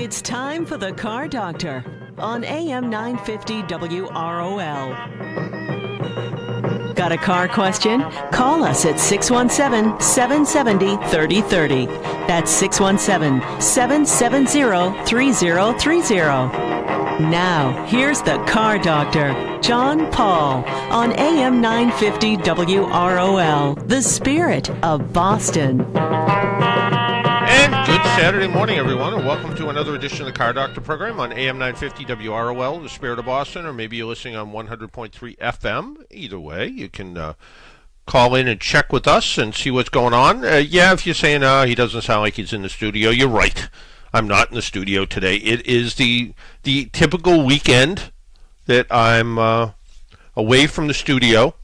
It's time for the Car Doctor on AM 950 WROL. Got a car question? Call us at 617-770-3030. That's 617-770-3030. Now, here's the Car Doctor, John Paul, on AM 950 WROL, the spirit of Boston. And good Saturday morning, everyone, and welcome to another edition of the Car Doctor program on AM 950 WROL, the spirit of Boston, or maybe you're listening on 100.3 FM. Either way, you can call in and check with us and see what's going on. If you're saying, he doesn't sound like he's in the studio, you're right. I'm not in the studio today. It is the typical weekend that I'm away from the studio,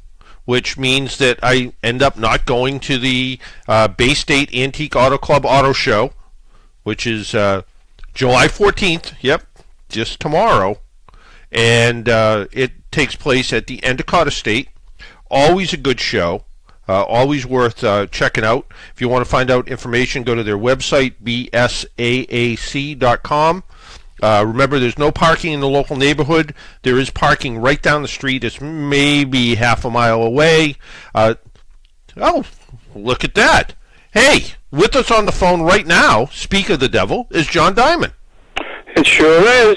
which means that I end up not going to the Bay State Antique Auto Club Auto Show, which is July 14th, just tomorrow. And it takes place at the Endicott Estate. Always a good show. Always worth checking out. If you want to find out information, go to their website, bsaac.com. Remember, there's no parking in the local neighborhood. There is parking right down the street. It's maybe half a mile away. Look at that. Hey, with us on the phone right now, speak of the devil, is John Diamond. It sure is.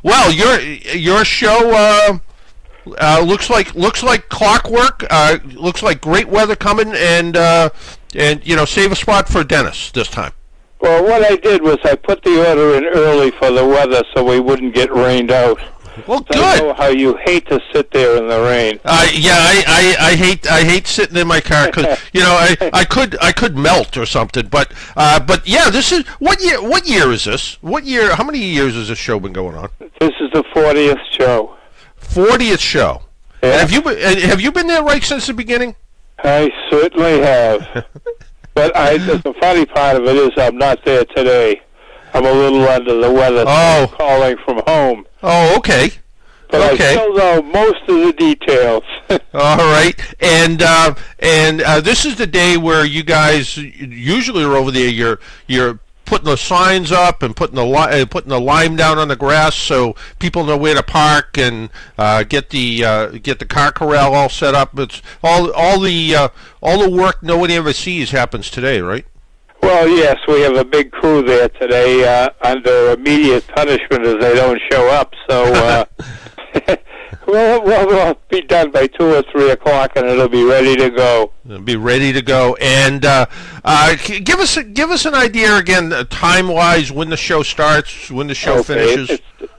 Well, your show looks like clockwork. Looks like great weather coming, and save a spot for Dennis this time. Well, what I did was I put the order in early for the weather so we wouldn't get rained out. Well, good. I know how you hate to sit there in the rain. I hate sitting in my car because I could melt or something. But this is what year? What year is this? What year? How many years has this show been going on? This is the 40th show. 40th show. Yeah. Have you been there right since the beginning? I certainly have. But the funny part of it is I'm not there today. I'm a little under the weather. So I'm calling from home. Oh, okay. But I still know most of the details. All right, and this is the day where you guys usually are over there. You're putting the signs up and putting the lime down on the grass so people know where to park and get the car corral all set up. It's all the work no one ever sees happens today, right? Well, yes, we have a big crew there today under immediate punishment if they don't show up. So we'll be done by 2 or 3 o'clock, and it'll be ready to go. It'll be ready to go. And give us an idea again, time-wise, when the show starts, when the show finishes.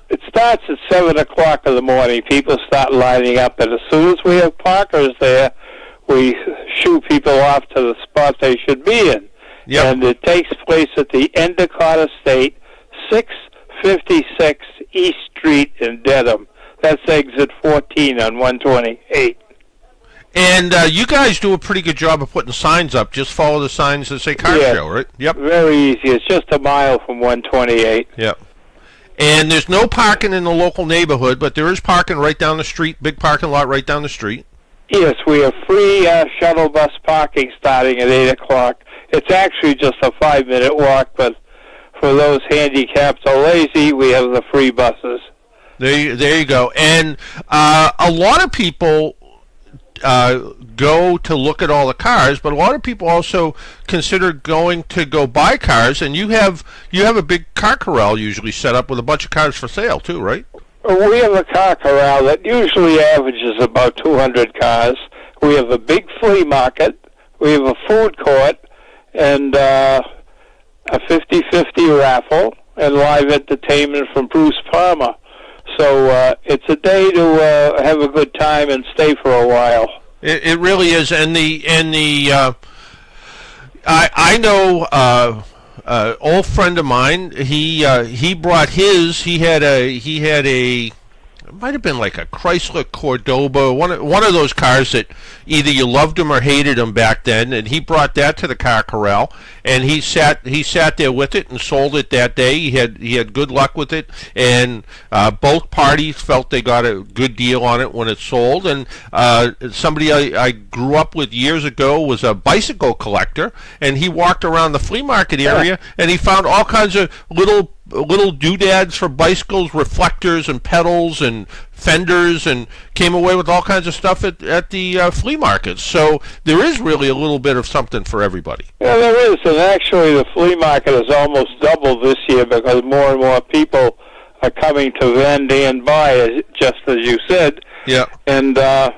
It starts at 7 o'clock in the morning. People start lining up, and as soon as we have parkers there, we shoo people off to the spot they should be in. Yep. And it takes place at the Endicott Estate, 656 East Street in Dedham. That's exit 14 on 128. And you guys do a pretty good job of putting signs up. Just follow the signs that say car show, right? Yep. Very easy. It's just a mile from 128. Yep. And there's no parking in the local neighborhood, but there is parking right down the street, big parking lot right down the street. Yes, we have free shuttle bus parking starting at 8 o'clock. It's actually just a 5-minute walk, but for those handicapped or lazy, we have the free buses. There you go. And a lot of people go to look at all the cars, but a lot of people also consider going to go buy cars. And you have a big car corral usually set up with a bunch of cars for sale too, right? We have a car corral that usually averages about 200 cars. We have a big flea market. We have a food court and a 50-50 raffle and live entertainment from Bruce Palmer. So it's a day to have a good time and stay for a while. It really is, and I know old friend of mine. He brought his. He had a it might have been like a Chrysler Cordoba, one of those cars that either you loved them or hated them back then. And he brought that to the car corral, and he sat there with it and sold it that day. He had good luck with it, and both parties felt they got a good deal on it when it sold. And somebody I grew up with years ago was a bicycle collector, and he walked around the flea market area, and he found all kinds of little doodads for bicycles, reflectors and pedals and fenders, and came away with all kinds of stuff at the flea markets. So there is really a little bit of something for everybody. Yeah, there is, and actually the flea market has almost doubled this year because more and more people are coming to vend and buy, just as you said. Yeah. And so,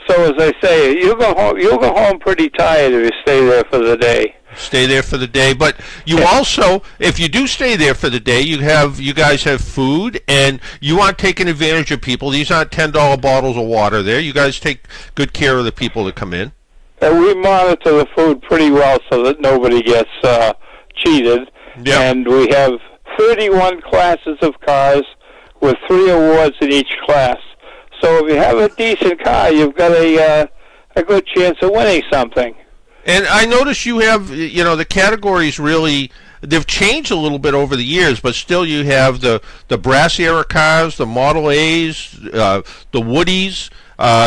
as I say, you'll go home pretty tired if you stay there for the day. Stay there for the day, but you also, if you do stay there for the day, you guys have food, and you aren't taking advantage of people. These aren't $10 bottles of water there. You guys take good care of the people that come in. And we monitor the food pretty well so that nobody gets cheated. Yeah. And we have 31 classes of cars with 3 awards in each class. So if you have a decent car, you've got a good chance of winning something. And I notice you have, the categories really, they've changed a little bit over the years, but still you have the brass era cars, the Model A's, the Woodies.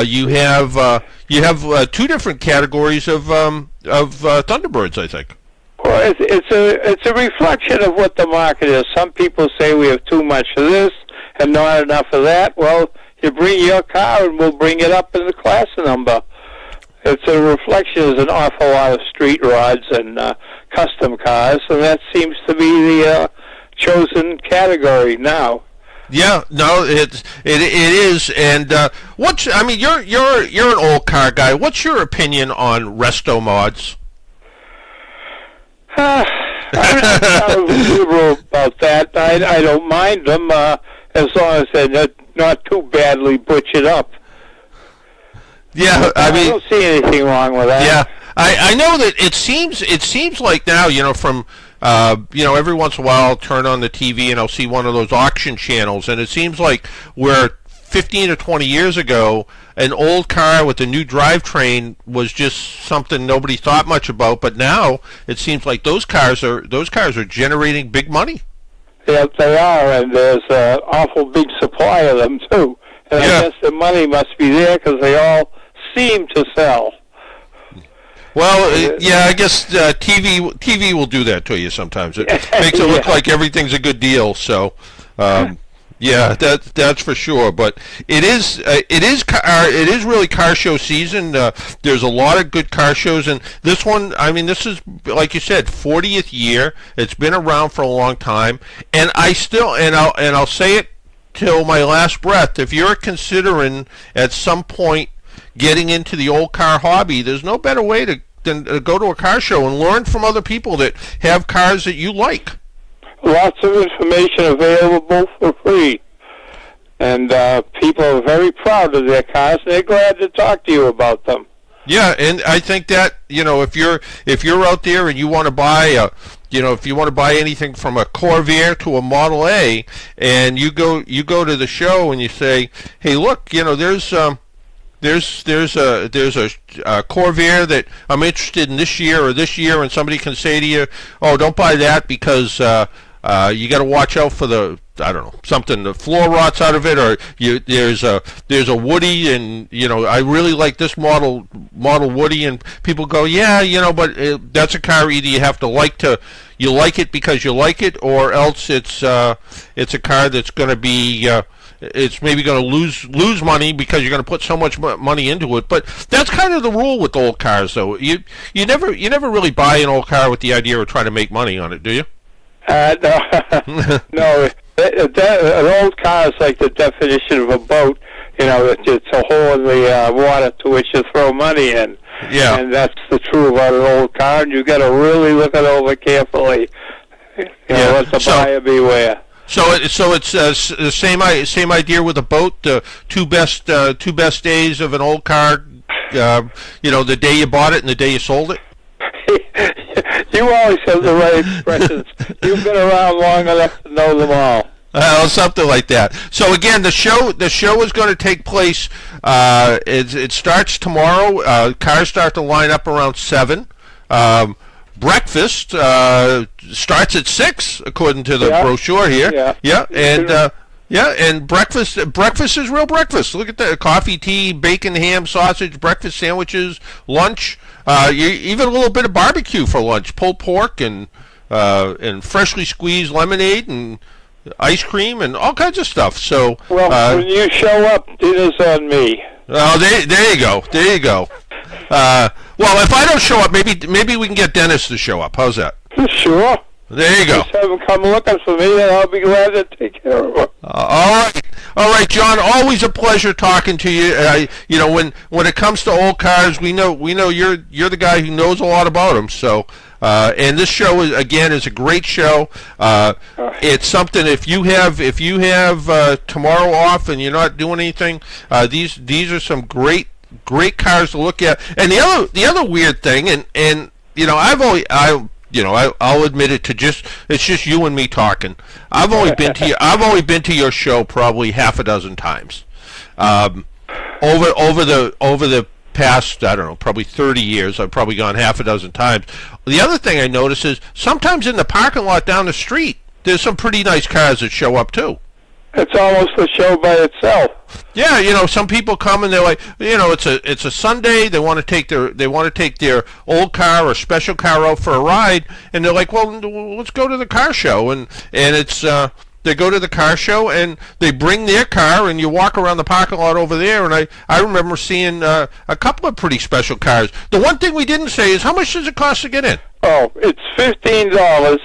You have 2 different categories of Thunderbirds, I think. Well, it's a reflection of what the market is. Some people say we have too much of this and not enough of that. Well, you bring your car and we'll bring it up in the class number. It's a reflection. There's an awful lot of street rods and custom cars, and that seems to be the chosen category now. Yeah, no, it is. And you're an old car guy. What's your opinion on resto mods? I'm not liberal about that. I don't mind them as long as they're not too badly butchered up. Yeah, I don't see anything wrong with that. Yeah, I know that it seems like now, from every once in a while I'll turn on the TV and I'll see one of those auction channels, and it seems like where 15 or 20 years ago an old car with a new drivetrain was just something nobody thought much about, but now it seems like those cars are generating big money. Yeah, they are, and there's an awful big supply of them too. And yeah. I guess the money must be there because they all seem to sell. Well, I guess TV will do that to you sometimes. It makes it look like everything's a good deal. So, yeah, that's for sure. But it is really car show season. There's a lot of good car shows, and this one, this is, like you said, 40th year. It's been around for a long time, and I'll say it till my last breath. If you're considering at some point getting into the old car hobby, there's no better way than go to a car show and learn from other people that have cars that you like. Lots of information available for free, and people are very proud of their cars. They're glad to talk to you about them. Yeah, and I think that if you're out there and you want to buy if you want to buy anything from a Corvair to a Model A, and you go to the show and you say, hey, look, there's a Corvair that I'm interested in this year, and somebody can say to you, oh, don't buy that because you got to watch out for the floor rots out of it, or there's a Woody, and I really like this model Woody, and people go, yeah, but that's a car either you like it because you like it, or else it's a car that's going to be it's maybe going to lose money because you're going to put so much money into it. But that's kind of the rule with old cars, though. You never really buy an old car with the idea of trying to make money on it, do you? No. No. An old car is like the definition of a boat. It's a hole in the water to which you throw money in. Yeah. And that's the true about an old car, and you got to really look it over carefully. Let the buyer beware. So it's the same idea with a boat. The two best days of an old car. The day you bought it and the day you sold it. You always have the right expressions. You've been around long enough to know them all. Something like that. So again, the show is going to take place. It starts tomorrow. Cars start to line up around 7. Breakfast starts at 6, according to the brochure here. Yeah, and breakfast is real breakfast. Look at that: coffee, tea, bacon, ham, sausage, breakfast sandwiches, lunch. Even a little bit of barbecue for lunch: pulled pork and freshly squeezed lemonade and ice cream and all kinds of stuff. So when you show up, dinner's on me. Oh, there you go. There you go. Well, if I don't show up, maybe we can get Dennis to show up. How's that? Sure. There you go. Just have him come looking for me, and I'll be glad to take care of him. All right, John. Always a pleasure talking to you. When it comes to old cars, we know you're the guy who knows a lot about them. So, and this show is a great show. It's something if you have tomorrow off and you're not doing anything, these are some great cars to look at. And the other weird thing, and I'll admit it it's just you and me talking. I've only been to your show probably half a dozen times. Over the past, I don't know, probably 30 years, I've probably gone half a dozen times. The other thing I notice is sometimes in the parking lot down the street, there's some pretty nice cars that show up too. It's almost a show by itself. Yeah, some people come and they're like, it's a Sunday. They want to take their old car or special car out for a ride, and they're like, well, let's go to the car show, and it's they go to the car show and they bring their car, and you walk around the parking lot over there, and I remember seeing a couple of pretty special cars. The one thing we didn't say is how much does it cost to get in? Oh, it's $15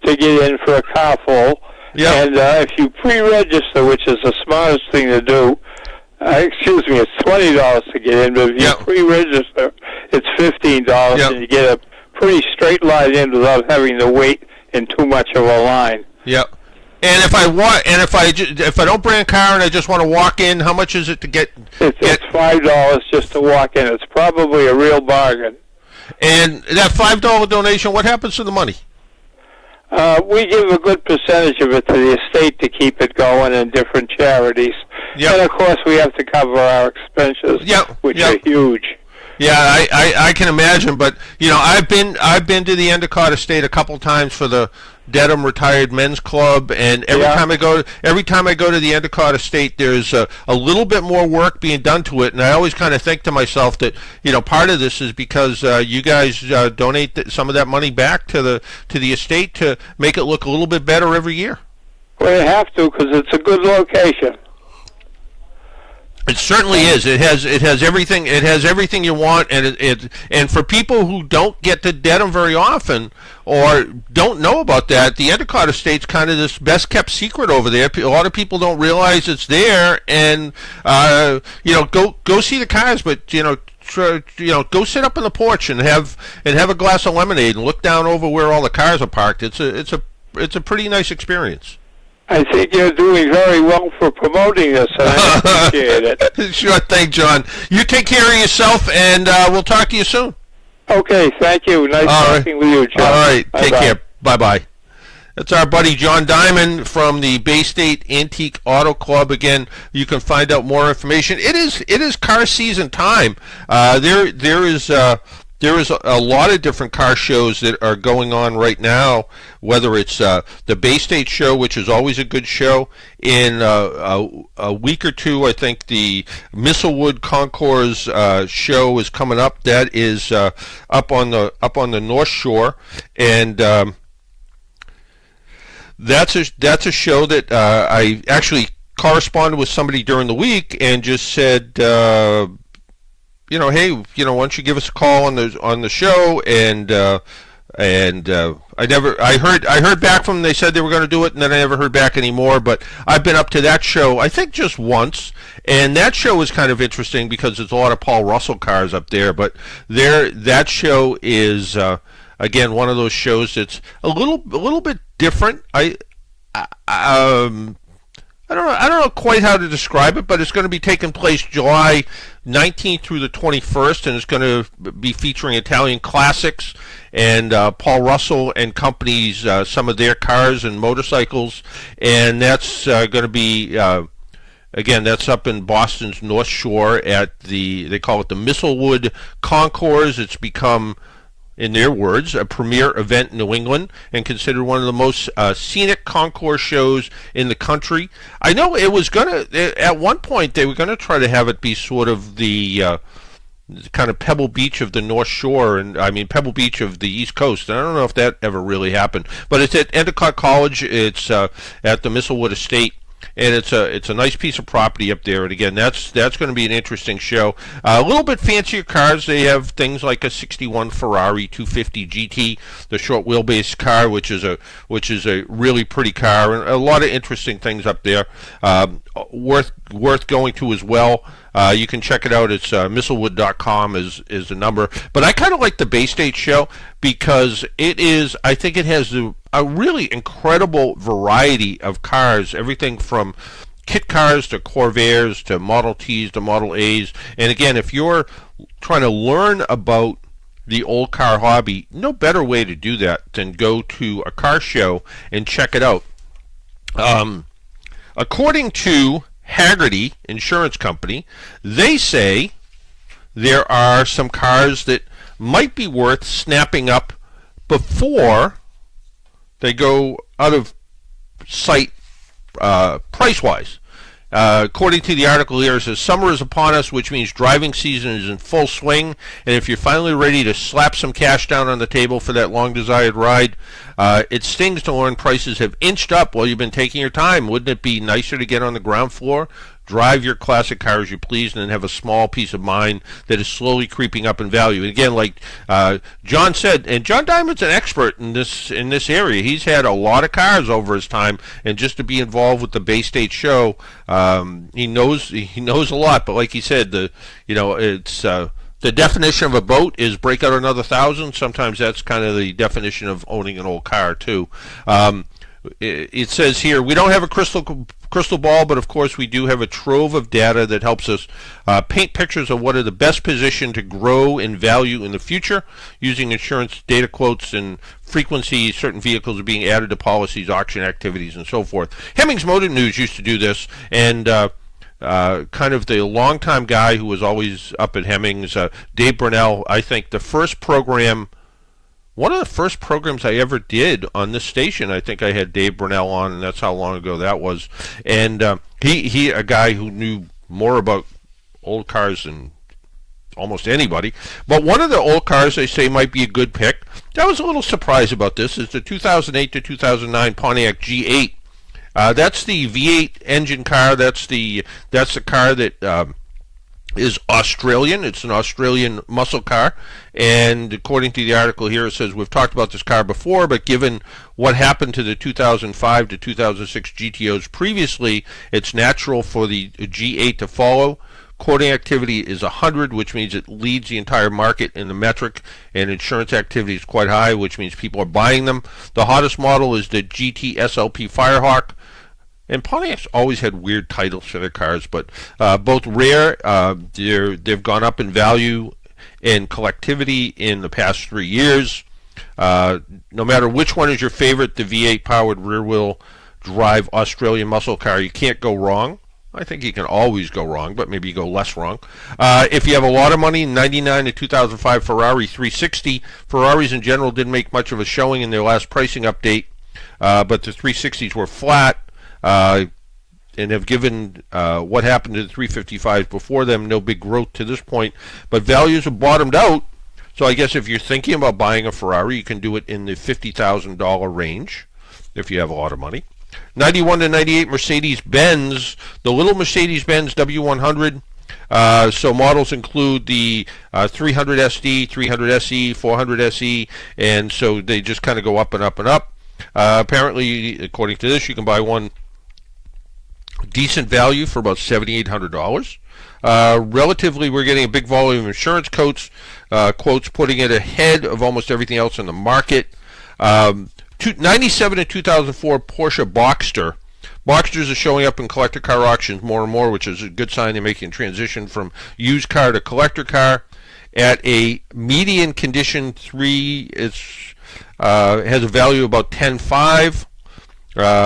to get in for a car full. Yeah. And if you pre-register, which is the smartest thing to do, it's $20 to get in, but if you pre-register, it's $15, and you get a pretty straight line in without having to wait in too much of a line. Yep. And if I don't bring a car and I just want to walk in, how much is it to get? It's $5 just to walk in. It's probably a real bargain. And that $5 donation, what happens to the money? We give a good percentage of it to the estate to keep it going and different charities. Yep. And, of course, we have to cover our expenses, which are huge. Yeah, I can imagine. But, I've been to the Endicott estate a couple times for the Dedham Retired Men's Club, and every time I go to the Endicott estate, there's a little bit more work being done to it, and I always kind of think to myself that part of this is because you guys donate some of that money back to the estate to make it look a little bit better every year. Well, you have to, because it's a good location. It certainly is. It has everything. It has everything you want, and for people who don't get to Dedham very often or don't know about that, the Endicott Estate's kind of this best kept secret over there. A lot of people don't realize it's there, and go see the cars, but go sit up on the porch and have a glass of lemonade and look down over where all the cars are parked. It's a pretty nice experience. I think you're doing very well for promoting this, and I appreciate it. Sure thing, John. You take care of yourself, and we'll talk to you soon. Okay, thank you. Nice talking with you, John. All right, take care. Bye-bye. That's our buddy John Diamond from the Bay State Antique Auto Club. Again, you can find out more information. It is car season time. There is a lot of different car shows that are going on right now, whether it's the Bay State show, which is always a good show. In a week or two, I think the Mistlewood Concours show is coming up. That is up on the North Shore, and that's a show that I actually corresponded with somebody during the week and just said, hey, why don't you give us a call on the show? And I heard back from them. They said they were going to do it, and then I never heard back anymore. But I've been up to that show, I think, just once, and that show is kind of interesting because there's a lot of Paul Russell cars up there. But that show is again one of those shows that's a little bit different. I don't know quite how to describe it, but it's going to be taking place July 19th through the 21st, and it's going to be featuring Italian classics and Paul Russell and company's some of their cars and motorcycles, and that's going to be again, that's up in Boston's North Shore at they call it the Mistlewood Concours. It's become, in their words, a premier event in New England and considered one of the most scenic concours shows in the country. I know it was going to, at one point, they were going to try to have it be sort of the kind of Pebble Beach of the North Shore, and I mean Pebble Beach of the East Coast. And I don't know if that ever really happened, but it's at Endicott College. It's at the Mistlewood Estate. And it's a nice piece of property up there. And again, that's going to be an interesting show. A little bit fancier cars. They have things like a '61 Ferrari 250 GT, the short wheelbase car, which is a really pretty car, and a lot of interesting things up there. Worth going to as well. You can check it out. It's mistlewood.com is the number. But I kind of like the Bay State show because I think it has a really incredible variety of cars, everything from kit cars to Corvairs to Model Ts to Model As. And again, if you're trying to learn about the old car hobby, no better way to do that than go to a car show and check it out. According to Haggerty Insurance Company, they say there are some cars that might be worth snapping up before they go out of sight price-wise. According to the article here, it says, summer is upon us, which means driving season is in full swing, and if you're finally ready to slap some cash down on the table for that long-desired ride, it stings to learn prices have inched up while you've been taking your time. Wouldn't it be nicer to get on the ground floor, drive your classic car as you please, and then have a small peace of mind that is slowly creeping up in value? And again, like John said, and John Diamond's an expert in this area. He's had a lot of cars over his time, and just to be involved with the Bay State show, he knows a lot. But like he said, it's the definition of a boat is break out another 1,000. Sometimes that's kind of the definition of owning an old car too. It says here, we don't have a crystal ball, but of course we do have a trove of data that helps us paint pictures of what are the best positioned to grow in value in the future, using insurance data quotes and frequency certain vehicles are being added to policies, auction activities, and so forth. Hemmings Motor News used to do this, and kind of the longtime guy who was always up at Hemmings, Dave Brunell, I think one of the first programs I ever did on this station, I think I had Dave Brunell on, and that's how long ago that was. And he a guy who knew more about old cars than almost anybody. But one of the old cars they say might be a good pick, I was a little surprised about this, is the 2008 to 2009 Pontiac G8. That's the V8 engine car. That's the car that is Australian. It's an Australian muscle car, and according to the article here, it says we've talked about this car before, but given what happened to the 2005 to 2006 GTOs previously, it's natural for the G8 to follow. Quoting activity is 100, which means it leads the entire market in the metric, and insurance activity is quite high, which means people are buying them. The hottest model is the GT SLP Firehawk. And Pontiac's always had weird titles for their cars, but both rare, they've gone up in value and collectivity in the past 3 years. No matter which one is your favorite, the V8 powered rear-wheel drive Australian muscle car, you can't go wrong. I think you can always go wrong, but maybe you go less wrong. If you have a lot of money, 99 to 2005 Ferrari 360. Ferraris in general didn't make much of a showing in their last pricing update, but the 360s were flat. And have given what happened to the 355s before them no big growth to this point, but values have bottomed out. So I guess if you're thinking about buying a Ferrari, you can do it in the $50,000 range if you have a lot of money. 91 to 98 Mercedes-Benz, the little Mercedes-Benz W100. So models include the 300 SD, 300 SE, 400 SE, and so they just kind of go up and up and up. Apparently, according to this, you can buy one decent value for about $7,800. Relatively, we're getting a big volume of insurance quotes, putting it ahead of almost everything else in the market. 97 to 2004 Porsche Boxster Boxsters are showing up in collector car auctions more and more, which is a good sign they're making a transition from used car to collector car. At a median condition 3, it's has a value of about 10.5.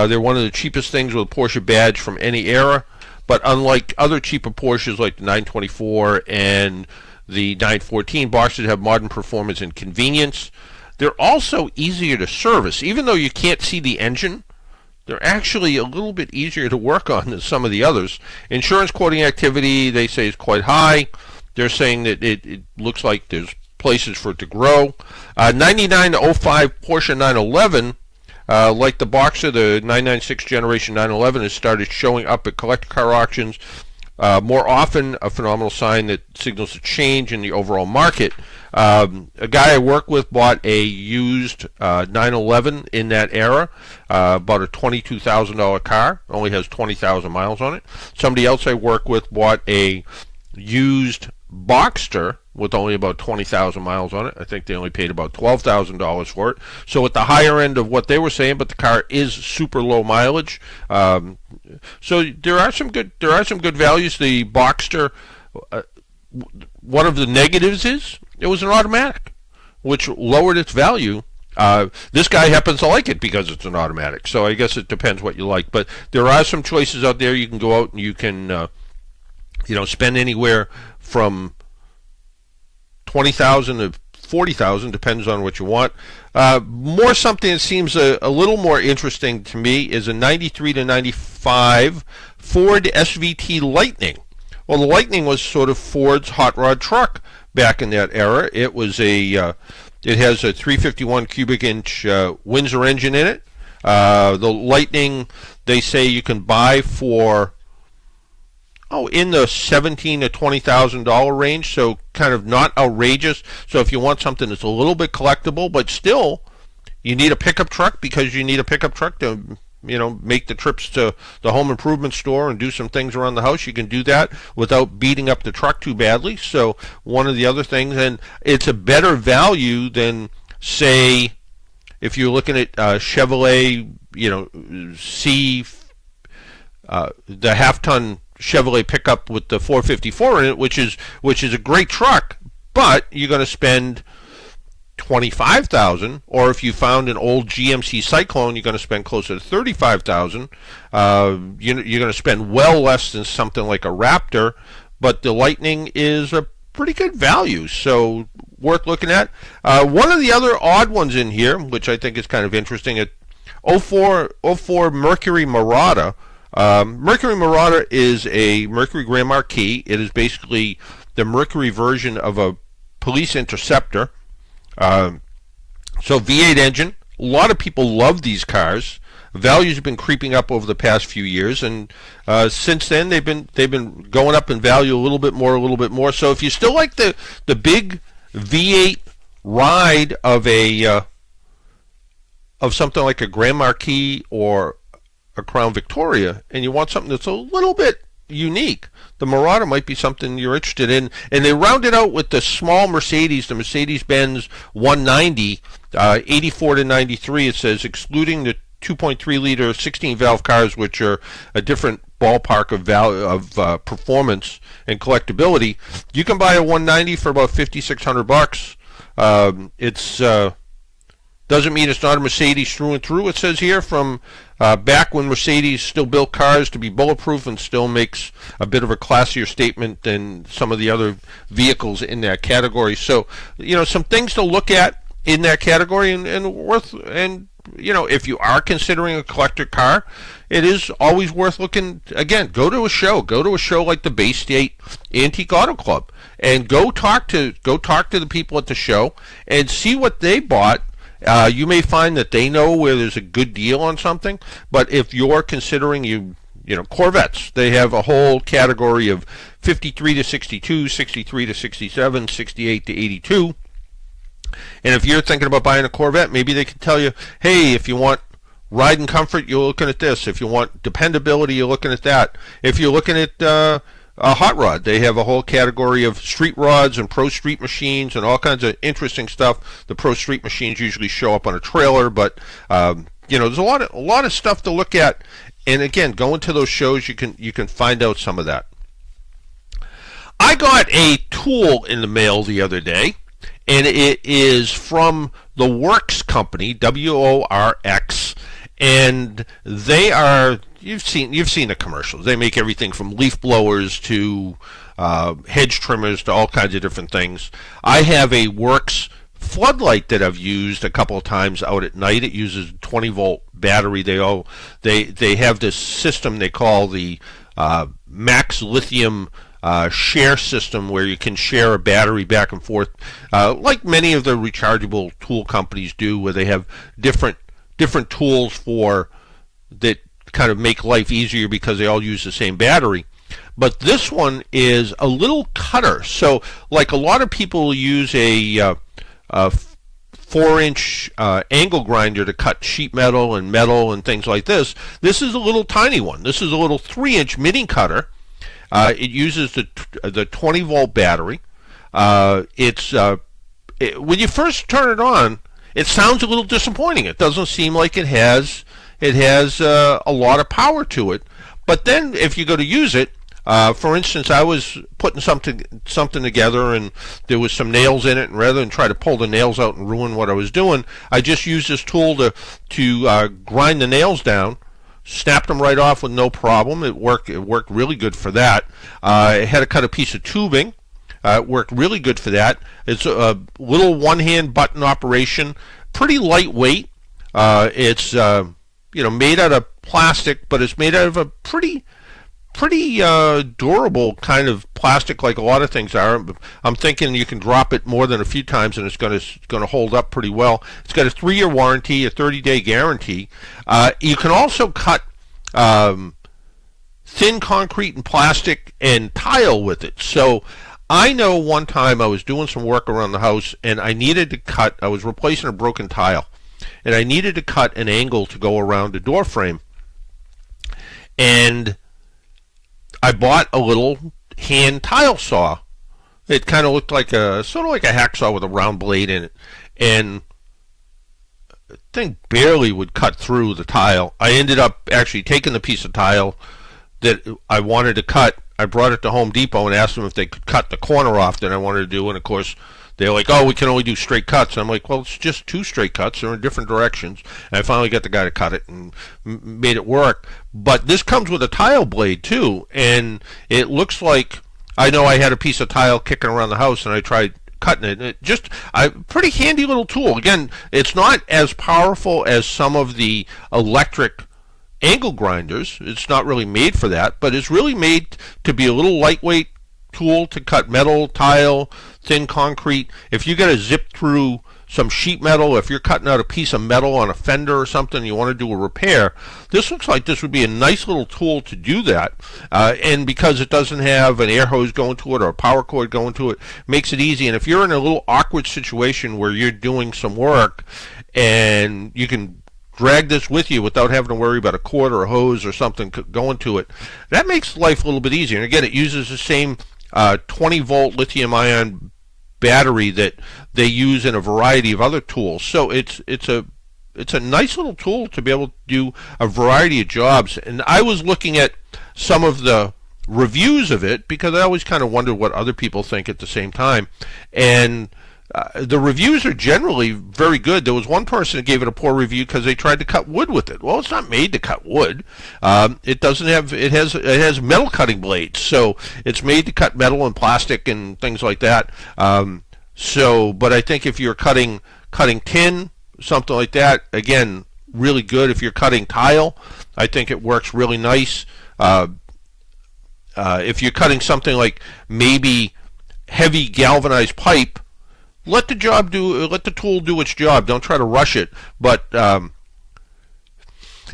They're one of the cheapest things with a Porsche badge from any era, but unlike other cheaper Porsches like the 924 and the 914, Boxsters have modern performance and convenience. They're also easier to service. Even though you can't see the engine, they're actually a little bit easier to work on than some of the others. Insurance quoting activity, they say, is quite high. They're saying that it looks like there's places for it to grow. 99 to 05 Porsche 911, like the Boxer, the 996 generation 911 has started showing up at collector car auctions more often, a phenomenal sign that signals a change in the overall market. A guy I work with bought a used 911 in that era, bought a $22,000 car, only has 20,000 miles on it. Somebody else I work with bought a used Boxster with only about 20,000 miles on it. I think they only paid about $12,000 for it. So at the higher end of what they were saying, but the car is super low mileage. So there are some good values. The Boxster, one of the negatives is it was an automatic, which lowered its value. This guy happens to like it because it's an automatic. So I guess it depends what you like. But there are some choices out there. You can go out and you can spend anywhere from $20,000 to $40,000, depends on what you want. More something that seems a little more interesting to me is a 93 to 95 Ford SVT Lightning. Well, the Lightning was sort of Ford's hot rod truck back in that era. It was it has a 351 cubic inch Windsor engine in it. The Lightning, they say you can buy for in the $17,000 to $20,000 range, so kind of not outrageous. So if you want something that's a little bit collectible, but still you need a pickup truck because you need a pickup truck to make the trips to the home improvement store and do some things around the house, you can do that without beating up the truck too badly. So one of the other things, and it's a better value than, say, if you're looking at Chevrolet, the half-ton Chevrolet pickup with the 454 in it, which is a great truck, but you're going to spend $25,000. Or if you found an old GMC Cyclone, you're going to spend closer to $35,000. You're going to spend well less than something like a Raptor, but the Lightning is a pretty good value, so worth looking at. One of the other odd ones in here, which I think is kind of interesting, at 04 Mercury Marauder. Mercury Marauder is a Mercury Grand Marquis. It is basically the Mercury version of a police interceptor. So V8 engine. A lot of people love these cars. Values have been creeping up over the past few years, and since then they've been going up in value a little bit more. So if you still like the big V8 ride of something like a Grand Marquis or a Crown Victoria, and you want something that's a little bit unique, the Marauder might be something you're interested in. And they round it out with the small Mercedes, the Mercedes-Benz 190, 84 to 93. It says, excluding the 2.3 liter 16 valve cars, which are a different ballpark of value of performance and collectability, you can buy a 190 for about $5,600. It's doesn't mean it's not a Mercedes through and through. It says here from back when Mercedes still built cars to be bulletproof, and still makes a bit of a classier statement than some of the other vehicles in that category. So, some things to look at in that category, and if you are considering a collector car, it is always worth looking. Again, go to a show like the Bay State Antique Auto Club, and go talk to the people at the show and see what they bought. You may find that they know where there's a good deal on something, but if you're considering Corvettes, they have a whole category of 53 to 62, 63 to 67, 68 to 82. And if you're thinking about buying a Corvette, maybe they can tell you, hey, if you want ride and comfort, you're looking at this. If you want dependability, you're looking at that. If you're looking at a hot rod, they have a whole category of street rods and pro street machines and all kinds of interesting stuff. The pro street machines usually show up on a trailer, but there's a lot of stuff to look at. And again, go into those shows. You can find out some of that. I got a tool in the mail the other day, and it is from the Works Company, WORX, and they are, you've seen the commercials. They make everything from leaf blowers to hedge trimmers to all kinds of different things. I have a Works floodlight that I've used a couple of times out at night. It uses a 20-volt battery. They have this system they call the Max Lithium share system, where you can share a battery back and forth, like many of the rechargeable tool companies do, where they have different tools for that kind of make life easier because they all use the same battery. But this one is a little cutter. So, like a lot of people use a 4-inch angle grinder to cut sheet metal and things like this. This is a little tiny one. This is a little 3-inch mini cutter. It uses the 20-volt battery. When you first turn it on, it sounds a little disappointing. It doesn't seem like it has a lot of power to it. But then, if you go to use it, for instance, I was putting something together, and there was some nails in it, and rather than try to pull the nails out and ruin what I was doing, I just used this tool to grind the nails down. Snapped them right off with no problem. It worked really good for that. It had to cut a piece of tubing. It worked really good for that. It's a little one-hand button operation, pretty lightweight. It's made out of plastic, but it's made out of a pretty durable kind of plastic, like a lot of things are. I'm thinking you can drop it more than a few times and it's going to hold up pretty well. It's got a 3-year warranty, a 30-day guarantee. You can also cut thin concrete and plastic and tile with it. So I know one time I was doing some work around the house, and I was replacing a broken tile, and I needed to cut an angle to go around a door frame. And I bought a little hand tile saw. It kind of looked like sort of like a hacksaw with a round blade in it, and the thing barely would cut through the tile. I ended up actually taking the piece of tile that I wanted to cut. I brought it to Home Depot and asked them if they could cut the corner off that I wanted to do, and of course they're like, "Oh, we can only do straight cuts." And I'm like, "Well, it's just 2 straight cuts. They're in different directions." And I finally got the guy to cut it and made it work. But this comes with a tile blade too, and it looks like, I know I had a piece of tile kicking around the house, and I tried cutting it. It just a pretty handy little tool. Again, it's not as powerful as some of the electric angle grinders. It's not really made for that, but it's really made to be a little lightweight tool to cut metal, tile, thin concrete. If you got to zip through some sheet metal, if you're cutting out a piece of metal on a fender or something, you want to do a repair, this looks like this would be a nice little tool to do that. And because it doesn't have an air hose going to it or a power cord going to it, makes it easy. And if you're in a little awkward situation where you're doing some work and you can drag this with you without having to worry about a cord or a hose or something going to it, that makes life a little bit easier. And again, it uses the same 20-volt lithium-ion battery that they use in a variety of other tools. So it's a nice little tool to be able to do a variety of jobs. And I was looking at some of the reviews of it because I always kind of wonder what other people think at the same time. And the reviews are generally very good. There was one person that gave it a poor review because they tried to cut wood with it. Well, it's not made to cut wood. It has metal cutting blades, so it's made to cut metal and plastic and things like that. But I think if you're cutting tin, something like that, again, really good. If you're cutting tile, I think it works really nice. If you're cutting something like maybe heavy galvanized pipe, let the tool do its job. Don't try to rush it. But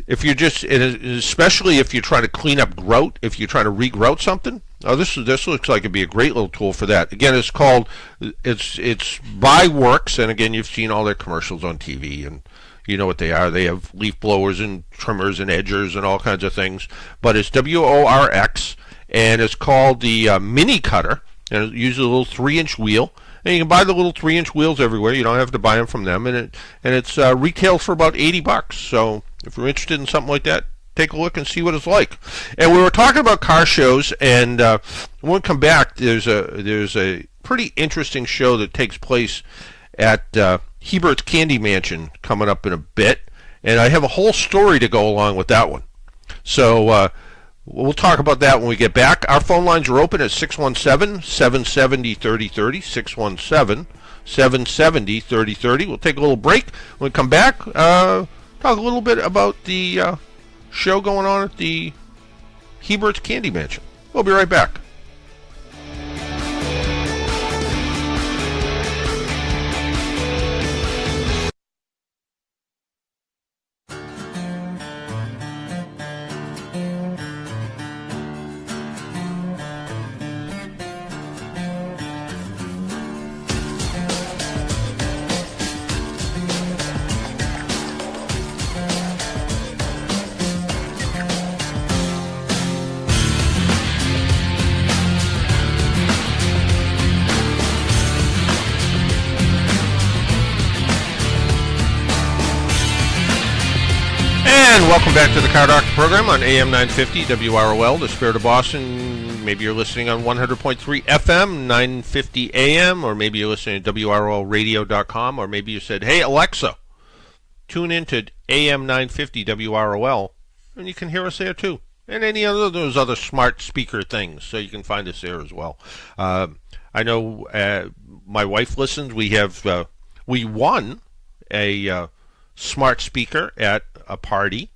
if you're especially if you're trying to clean up grout, if you're trying to regrout something, this looks like it'd be a great little tool for that. Again, it's by Works, and again, you've seen all their commercials on TV, and you know what they are. They have leaf blowers and trimmers and edgers and all kinds of things. But it's WORX, and it's called the Mini Cutter, and it uses a little 3-inch wheel. And you can buy the little 3-inch wheels everywhere. You don't have to buy them from them, and it's retails for about $80. So if you're interested in something like that, take a look and see what it's like. And we were talking about car shows, and when we come back, there's a pretty interesting show that takes place at Hebert's Candy Mansion coming up in a bit, and I have a whole story to go along with that one. So we'll talk about that when we get back. Our phone lines are open at 617-770-3030, 617-770-3030. We'll take a little break. When we come back, talk a little bit about the show going on at the Hebert's Candy Mansion. We'll be right back. Welcome back to the Car Doctor program on AM 950 WROL, the Spirit of Boston. Maybe you're listening on 100.3 FM, 950 AM, or maybe you're listening to WROLradio.com, or maybe you said, hey, Alexa, tune into AM 950 WROL, and you can hear us there too. And any of those other smart speaker things, so you can find us there as well. I know my wife listens. We won a smart speaker at a party,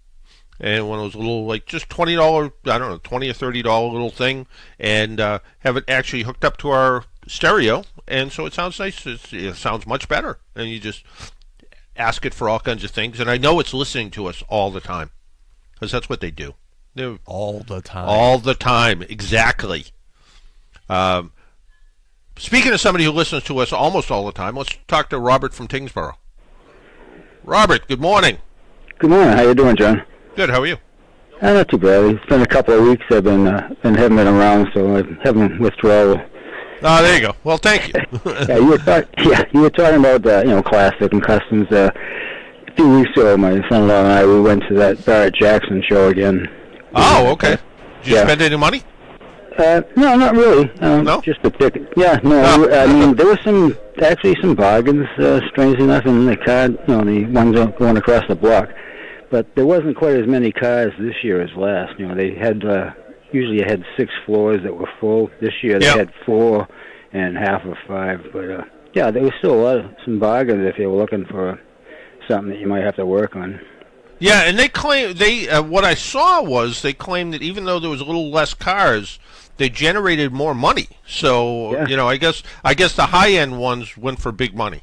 and one of those little, like, just $20, I don't know, $20 or $30 little thing, and have it actually hooked up to our stereo, and so it sounds nice. It sounds much better, and you just ask it for all kinds of things, and I know it's listening to us all the time, because that's what they do. They're all the time. All the time, exactly. Speaking of somebody who listens to us almost all the time, let's talk to Robert from Tingsboro. Robert, good morning. Good morning. How you doing, John? Good. How are you? Not too bad. It's been a couple of weeks. I've been haven't been around, so I'm having withdrawal. Oh, there you go. Well, thank you. You were talking about classic and customs. A few weeks ago, my son-in-law and I we went to that Barrett Jackson show again. Oh, okay. Did you spend any money? No, not really. No? Just a ticket. Yeah, no. I mean, there was some bargains, strangely enough, in the car, the ones going across the block. But there wasn't quite as many cars this year as last. They had usually had 6 floors that were full. This year they had 4 and half of 5. But there was still some bargains if you were looking for something that you might have to work on. Yeah, and they claim what I saw was they claimed that even though there was a little less cars, they generated more money. So I guess the high end ones went for big money.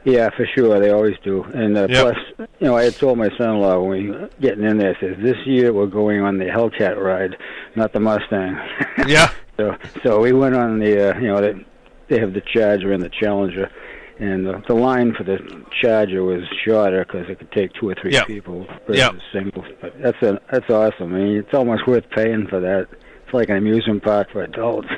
Yeah, for sure, they always do. And plus, I had told my son-in-law when we were getting in there, I says, this year we're going on the Hellcat ride, not the Mustang. Yeah. So we went on the they have the Charger and the Challenger. And the line for the Charger was shorter because it could take 2 or 3 people versus singles. But that's awesome. I mean, it's almost worth paying for that. It's like an amusement park for adults.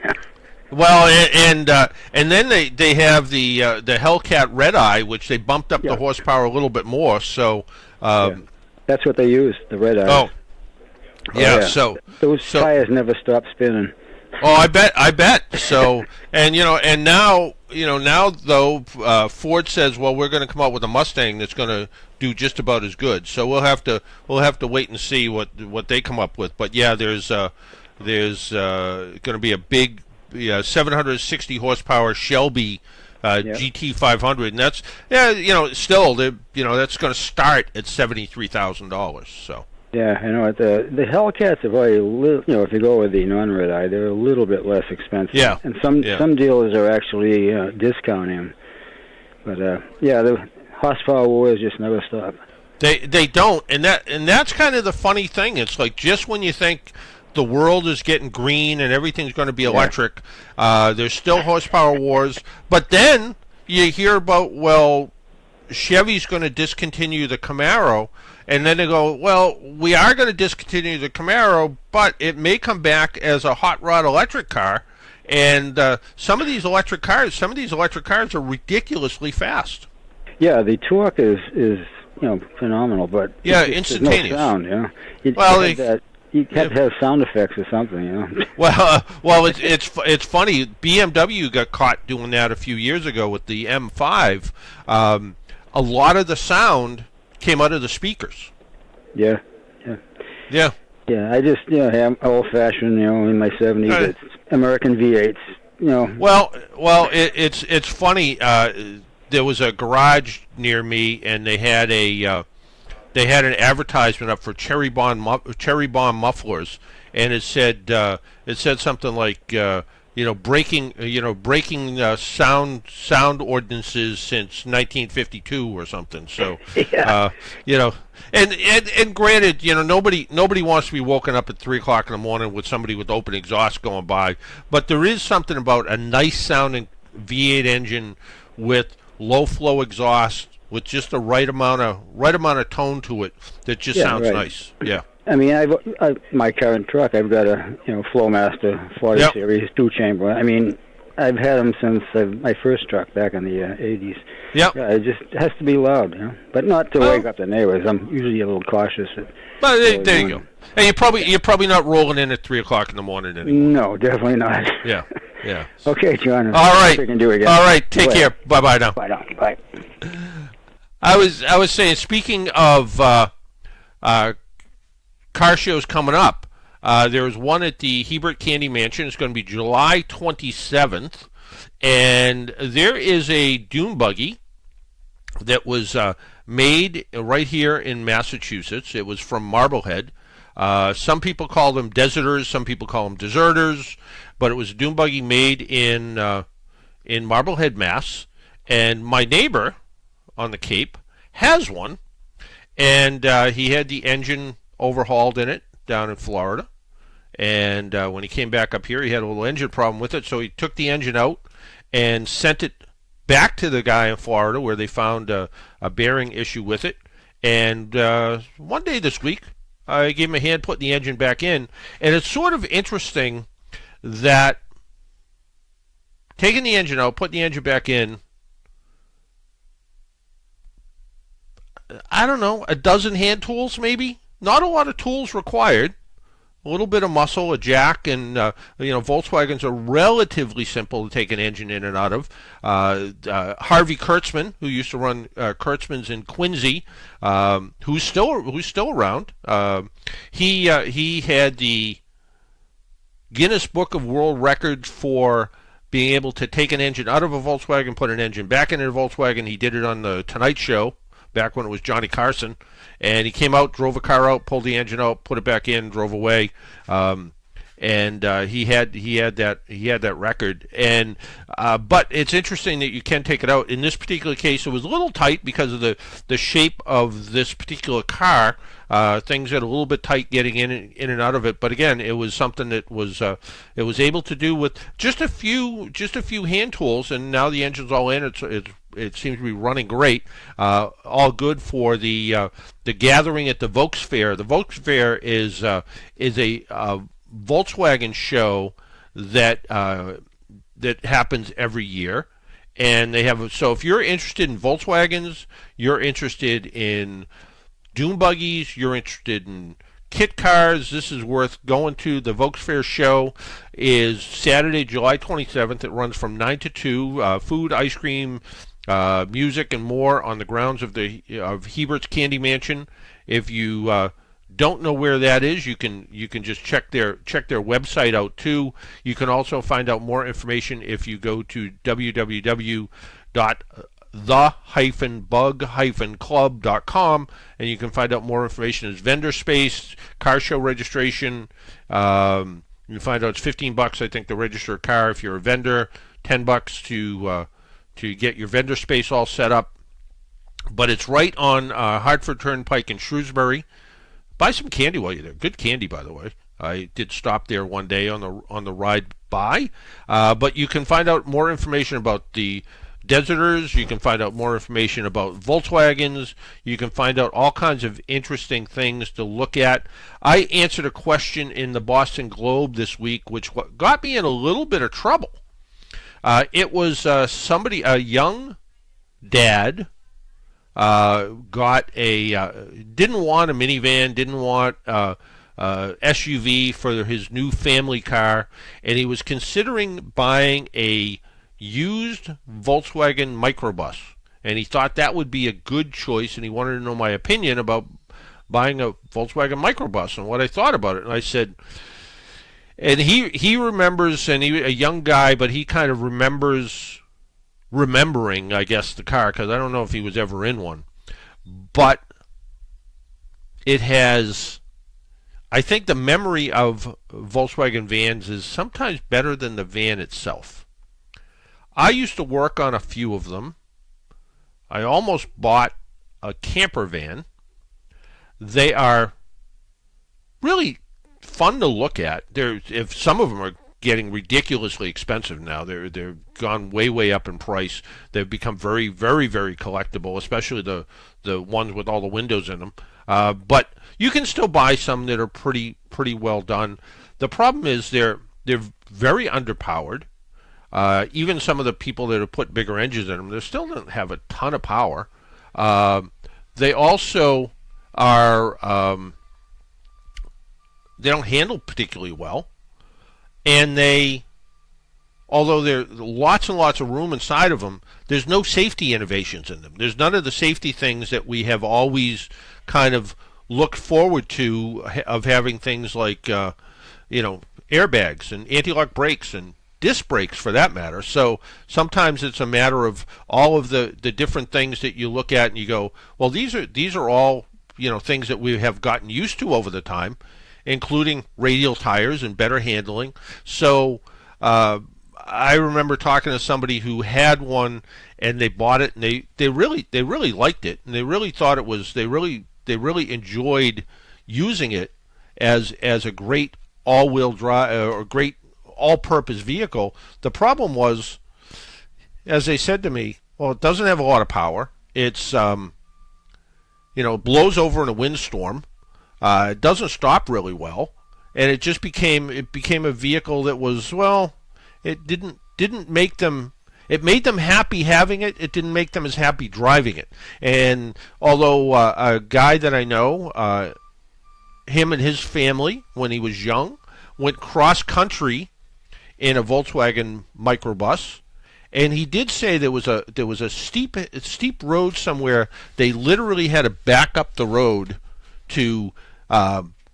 Well, and then they have the Hellcat Red Eye, which they bumped up the horsepower a little bit more. So that's what they use, the Red Eye. Oh, yeah. So those tires never stop spinning. Oh, I bet. So, and now though, Ford says, well, we're going to come out with a Mustang that's going to do just about as good. So we'll have to wait and see what they come up with. But yeah, there's going to be a big 760 horsepower Shelby GT 500, and that's still that's going to start at $73,000. So. Yeah, I know. The Hellcats are very little. If you go with the non-red eye, they're a little bit less expensive. Yeah, and some dealers are actually discounting them. But the horsepower wars just never stop. They don't, and that's kind of the funny thing. It's like just when you think the world is getting green and everything's going to be electric, there's still horsepower wars. But then you hear about, well, Chevy's going to discontinue the Camaro. And then they go, well, we are going to discontinue the Camaro, but it may come back as a hot rod electric car. And some of these electric cars are ridiculously fast. Yeah, the torque is phenomenal. But yeah, there's instantaneous. no sound, You have to have sound effects or something, Well, it's funny. BMW got caught doing that a few years ago with the M5. A lot of the sound came out of the speakers. Yeah. Yeah. Yeah, I just am old-fashioned, in my 70s. It's American V8s, Well, it's funny. There was a garage near me, and they had an advertisement up for Cherry Bomb mufflers, and it said something like breaking sound ordinances since 1952 or something. So and granted, nobody wants to be woken up at 3:00 in the morning with somebody with open exhaust going by, but there is something about a nice sounding V8 engine with low flow exhaust with just the right amount of tone to it that just sounds nice. Yeah. I mean, my current truck, I've got a Flowmaster 40 series 2-chamber. I mean, I've had them since my first truck back in the 80s. Yeah. It just has to be loud, but not to wake up the neighbors. I'm usually a little cautious. Well, there you go. And you're probably not rolling in at 3:00 in the morning anymore. No, definitely not. Yeah. Okay, John. All right. We can do it again. All right. Take care. Bye now. Bye now. Bye. I was saying, speaking of car shows coming up, there's one at the Hebert Candy Mansion. It's going to be July 27th, and there is a dune buggy that was made right here in Massachusetts. It was from Marblehead. Some people call them deserters, some people call them deserters, but it was a dune buggy made in Marblehead, Mass. And my neighbor on the Cape has one, and he had the engine overhauled in it down in Florida. And when he came back up here, he had a little engine problem with it, so he took the engine out and sent it back to the guy in Florida where they found a bearing issue with it. And one day this week, I gave him a hand putting the engine back in. And it's sort of interesting that taking the engine out, putting the engine back in, I don't know, a dozen hand tools maybe? Not a lot of tools required. A little bit of muscle, a jack, and Volkswagens are relatively simple to take an engine in and out of. Harvey Kurtzman, who used to run Kurtzman's in Quincy, who's still around. He had the Guinness Book of World Records for being able to take an engine out of a Volkswagen, put an engine back in a Volkswagen. He did it on the Tonight Show back when it was Johnny Carson, and he came out, drove a car out, pulled the engine out, put it back in, drove away, and he had that record. And but it's interesting that you can take it out. In this particular case, it was a little tight because of the shape of this particular car. Things got a little bit tight getting in and out of it, but again, it was something that was it was able to do with just a few hand tools, and now the engine's all in. It seems to be running great. All good for the gathering at the Volks Fair. The Volks Fair is a Volkswagen show that happens every year, and they have. So if you're interested in Volkswagens, you're interested in dune buggies, you're interested in kit cars, this is worth going to. The Volks Fair show is Saturday, July 27th. It runs from 9 to 2. Food, ice cream, music, and more on the grounds of Hebert's Candy Mansion. If you don't know where that is, you can just check their website out too. You can also find out more information if you go to www.the-bug-club.com, and you can find out more information. It's vendor space, car show registration. You can find out it's $15, I think, to register a car if you're a vendor. $10 to get your vendor space all set up. But it's right on Hartford Turnpike in Shrewsbury. Buy some candy while you're there. Good candy, by the way. I did stop there one day on the ride by. But you can find out more information about the Deserters. You can find out more information about Volkswagens. You can find out all kinds of interesting things to look at. I answered a question in the Boston Globe this week, which got me in a little bit of trouble. It was a young dad got didn't want a minivan, didn't want SUV for his new family car, and he was considering buying a used Volkswagen microbus. And he thought that would be a good choice, and he wanted to know my opinion about buying a Volkswagen microbus and what I thought about it. And I said, and he remembers, and he a young guy, but he kind of remembering, I guess, the car, because I don't know if he was ever in one. But it has, I think the memory of Volkswagen vans is sometimes better than the van itself. I used to work on a few of them. I almost bought a camper van. They are really fun to look at. If some of them are getting ridiculously expensive now. They're gone way up in price. They've become very collectible, especially the ones with all the windows in them. But you can still buy some that are pretty well done. The problem is they're very underpowered. Even some of the people that have put bigger engines in them, they still don't have a ton of power. They also are they don't handle particularly well, and although there's lots and lots of room inside of them, there's no safety innovations in them. There's none of the safety things that we have always kind of looked forward to, of having things like airbags and anti-lock brakes and disc brakes, for that matter. So sometimes it's a matter of all of the different things that you look at and you go, well, these are all things that we have gotten used to over the time, including radial tires and better handling. So I remember talking to somebody who had one, and they bought it, and they really liked it, and they really thought it was they really enjoyed using it as a great all-wheel drive or great all-purpose vehicle. The problem was, as they said to me, well, it doesn't have a lot of power. It's it blows over in a windstorm. It doesn't stop really well, and it just became a vehicle that was, well, it didn't make them. It made them happy having it. It didn't make them as happy driving it. And although a guy that I know, him and his family, when he was young, went cross country in a Volkswagen microbus, and he did say there was a steep road somewhere. They literally had to back up the road to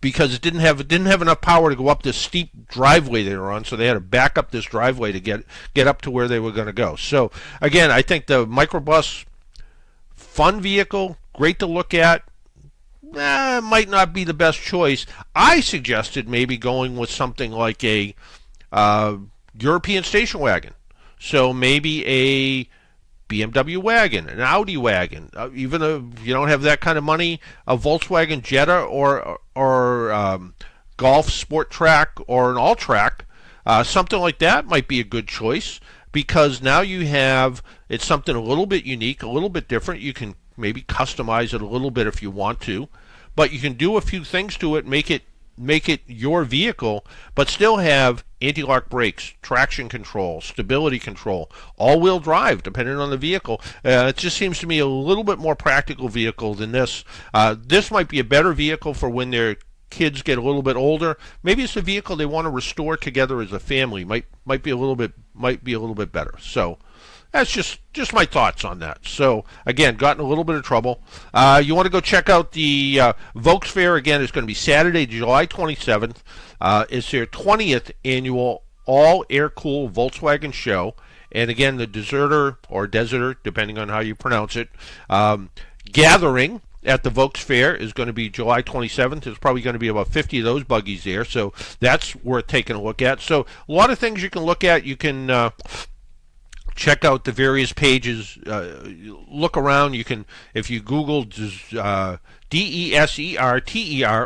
because it didn't have enough power to go up this steep driveway they were on, so they had to back up this driveway to get up to where they were going to go. So again, I think the microbus, fun vehicle, great to look at, might not be the best choice. I suggested maybe going with something like a European station wagon. So maybe a BMW wagon, an Audi wagon, even if you don't have that kind of money, a Volkswagen Jetta or Golf Sport Track or an All-Track, something like that might be a good choice, because now it's something a little bit unique, a little bit different. You can maybe customize it a little bit if you want to, but you can do a few things to it, make it your vehicle, but still have anti-lock brakes, traction control, stability control, all-wheel drive, depending on the vehicle. It just seems to me a little bit more practical vehicle than this. This might be a better vehicle for when their kids get a little bit older. Maybe it's a vehicle they want to restore together as a family. Might be a little bit better. So that's just my thoughts on that. So again, got in a little bit of trouble. You want to go check out the Volks Fair. Again, it's going to be Saturday, July 27th. It's their 20th annual all air-cooled Volkswagen show. And again, the Deserter, depending on how you pronounce it, gathering at the Volks Fair is going to be July 27th. There's probably going to be about 50 of those buggies there, so that's worth taking a look at. So a lot of things you can look at. You can check out the various pages, look around. You can, if you Google DESERTER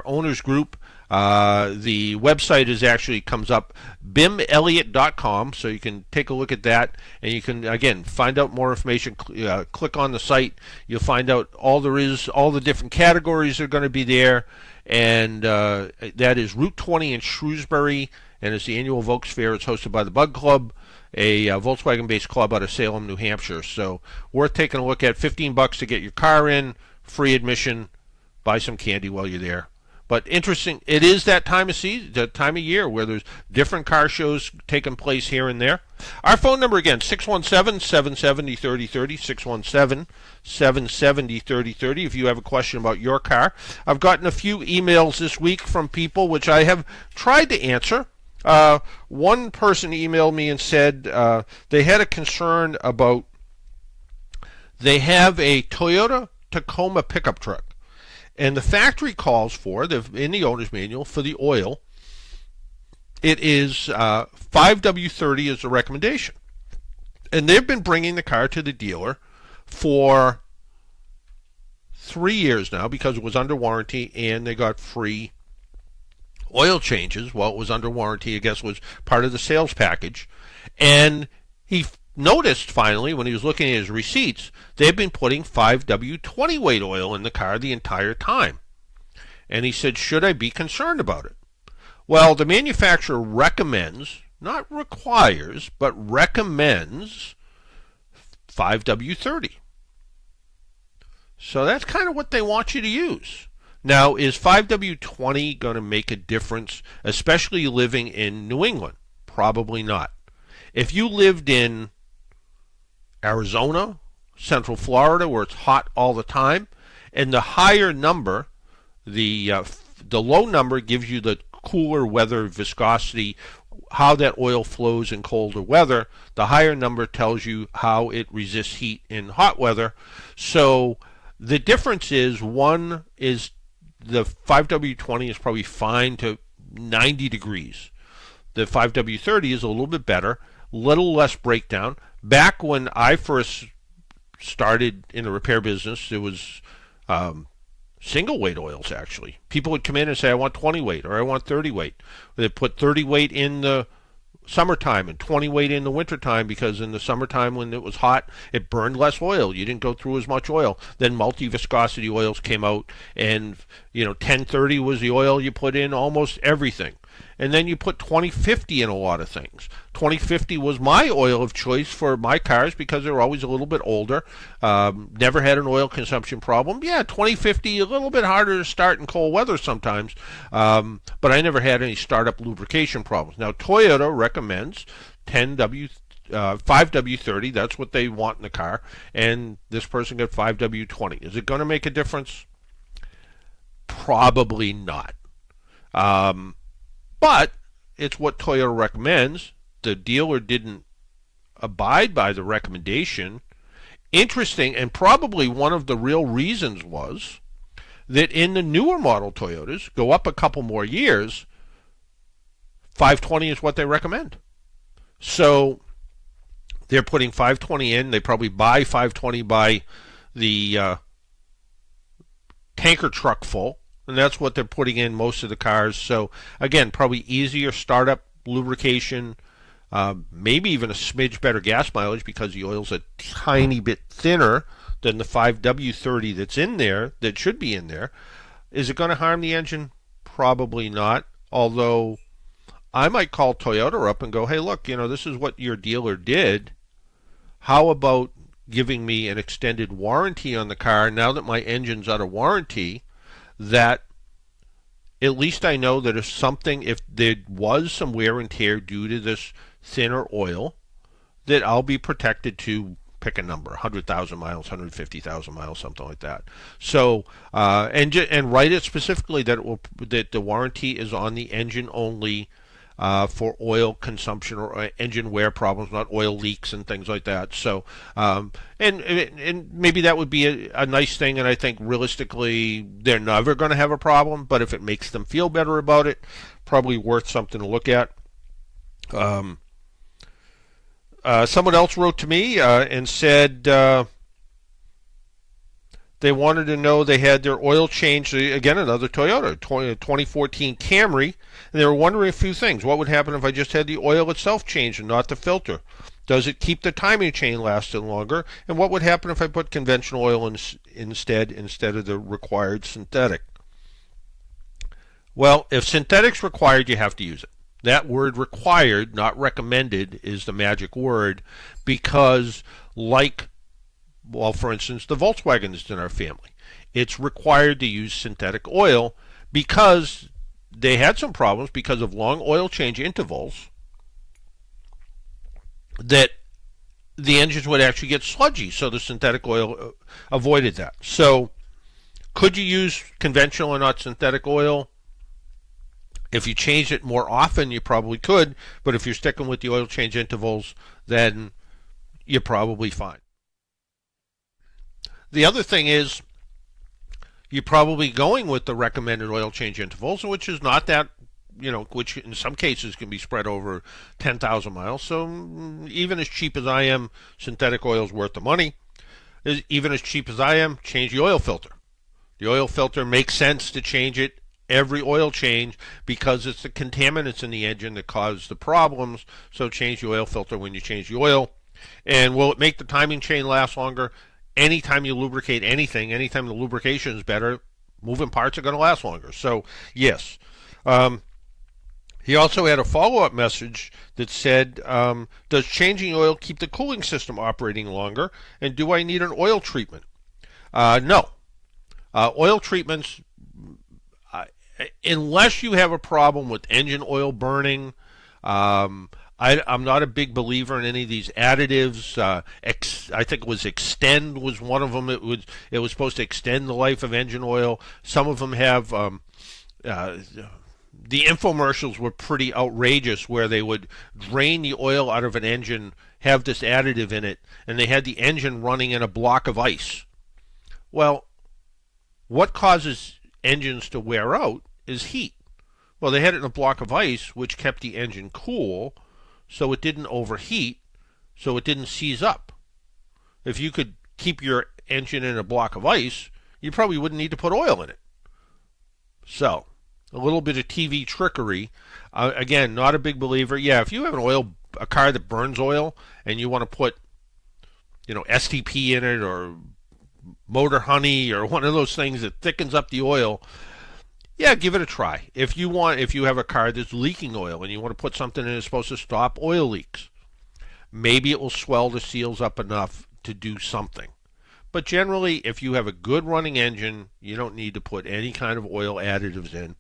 Owners Group, the website comes up, bimelliott.com, so you can take a look at that, and you can, again, find out more information. Click on the site. You'll find out all the different categories are going to be there, and that is Route 20 in Shrewsbury, and it's the annual Volks Fair. It's hosted by the Bug Club. a Volkswagen-based club out of Salem, New Hampshire. So worth taking a look at. $15 to get your car in, free admission, buy some candy while you're there. But interesting, it is that time of season, that time of year where there's different car shows taking place here and there. Our phone number again, 617-770-3030, 617-770-3030 if you have a question about your car. I've gotten a few emails this week from people which I have tried to answer. One person emailed me and said they had a concern about, they have a Toyota Tacoma pickup truck. And the factory calls for, in the owner's manual, for the oil, it is 5W30 is the recommendation. And they've been bringing the car to the dealer for 3 years now because it was under warranty and they got free oil changes while it was under warranty. I guess was part of the sales package. And he noticed finally when he was looking at his receipts, they've been putting 5W20 weight oil in the car the entire time. And he said, should I be concerned about it? Well, the manufacturer recommends, not requires, but recommends 5W30. So that's kind of what they want you to use. Now, is 5W20 going to make a difference, especially living in New England? Probably not. If you lived in Arizona, Central Florida, where it's hot all the time, and the higher number, the low number gives you the cooler weather viscosity, how that oil flows in colder weather. The higher number tells you how it resists heat in hot weather. So the difference is, one is the 5W20 is probably fine to 90 degrees. The 5W30 is a little bit better, little less breakdown. Back when I first started in the repair business, it was single weight oils actually. People would come in and say, I want 20 weight or I want 30 weight. They'd put 30 weight in the summertime and 20 weight in the wintertime because in the summertime when it was hot, it burned less oil. You didn't go through as much oil. Then multi-viscosity oils came out and 1030 was the oil you put in almost everything. And then you put 2050 in a lot of things. 2050 was my oil of choice for my cars because they were always a little bit older. Never had an oil consumption problem. Yeah, 2050, a little bit harder to start in cold weather sometimes. But I never had any startup lubrication problems. Now, Toyota recommends 5W30. That's what they want in the car. And this person got 5W20. Is it going to make a difference? Probably not. But it's what Toyota recommends. The dealer didn't abide by the recommendation. Interesting, and probably one of the real reasons was that in the newer model Toyotas, go up a couple more years, 520 is what they recommend. So they're putting 520 in. They probably buy 520 by the tanker truck full. And that's what they're putting in most of the cars. So, again, probably easier startup, lubrication, maybe even a smidge better gas mileage because the oil's a tiny bit thinner than the 5W30 that's in there, that should be in there. Is it going to harm the engine? Probably not. Although, I might call Toyota up and go, hey, look, this is what your dealer did. How about giving me an extended warranty on the car now that my engine's out of warranty? That at least I know that if there was some wear and tear due to this thinner oil, that I'll be protected to pick a number, 100,000 miles, 150,000 miles, something like that. So, and write it specifically that the warranty is on the engine only, for oil consumption or engine wear problems, not oil leaks and things like that. So, and maybe that would be a nice thing, and I think realistically they're never going to have a problem, but if it makes them feel better about it, probably worth something to look at. Someone else wrote to me and said they wanted to know they had their oil changed, again, another Toyota, 2014 Camry, and they were wondering a few things. What would happen if I just had the oil itself changed and not the filter? Does it keep the timing chain lasting longer? And what would happen if I put conventional oil instead of the required synthetic? Well, if synthetic's required, you have to use it. That word required, not recommended, is the magic word because, like, well, for instance, the Volkswagen is in our family. It's required to use synthetic oil because they had some problems because of long oil change intervals that the engines would actually get sludgy, so the synthetic oil avoided that. So could you use conventional and not synthetic oil? If you change it more often, you probably could, but if you're sticking with the oil change intervals, then you're probably fine. The other thing is you're probably going with the recommended oil change intervals, which is not that, which in some cases can be spread over 10,000 miles. So even as cheap as I am, synthetic oil is worth the money. Even as cheap as I am, change the oil filter. The oil filter makes sense to change it every oil change because it's the contaminants in the engine that cause the problems. So change the oil filter when you change the oil. And will it make the timing chain last longer? Anytime you lubricate anything, anytime the lubrication is better, moving parts are going to last longer. So yes. He also had a follow-up message that said, does changing oil keep the cooling system operating longer? And do I need an oil treatment? No. Oil treatments, unless you have a problem with engine oil burning, I'm not a big believer in any of these additives. I think it was Extend was one of them. It was supposed to extend the life of engine oil. Some of them have the infomercials were pretty outrageous where they would drain the oil out of an engine, have this additive in it, and they had the engine running in a block of ice. Well, what causes engines to wear out is heat. Well, they had it in a block of ice, which kept the engine cool, so it didn't overheat, so it didn't seize up. If you could keep your engine in a block of ice, you probably wouldn't need to put oil in it. So, a little bit of TV trickery. Again, not a big believer. Yeah, if you have a car that burns oil, and you want to put, STP in it or Motor Honey or one of those things that thickens up the oil, yeah, give it a try. If you have a car that's leaking oil and you want to put something in that's supposed to stop oil leaks, maybe it will swell the seals up enough to do something. But generally, if you have a good running engine, you don't need to put any kind of oil additives in.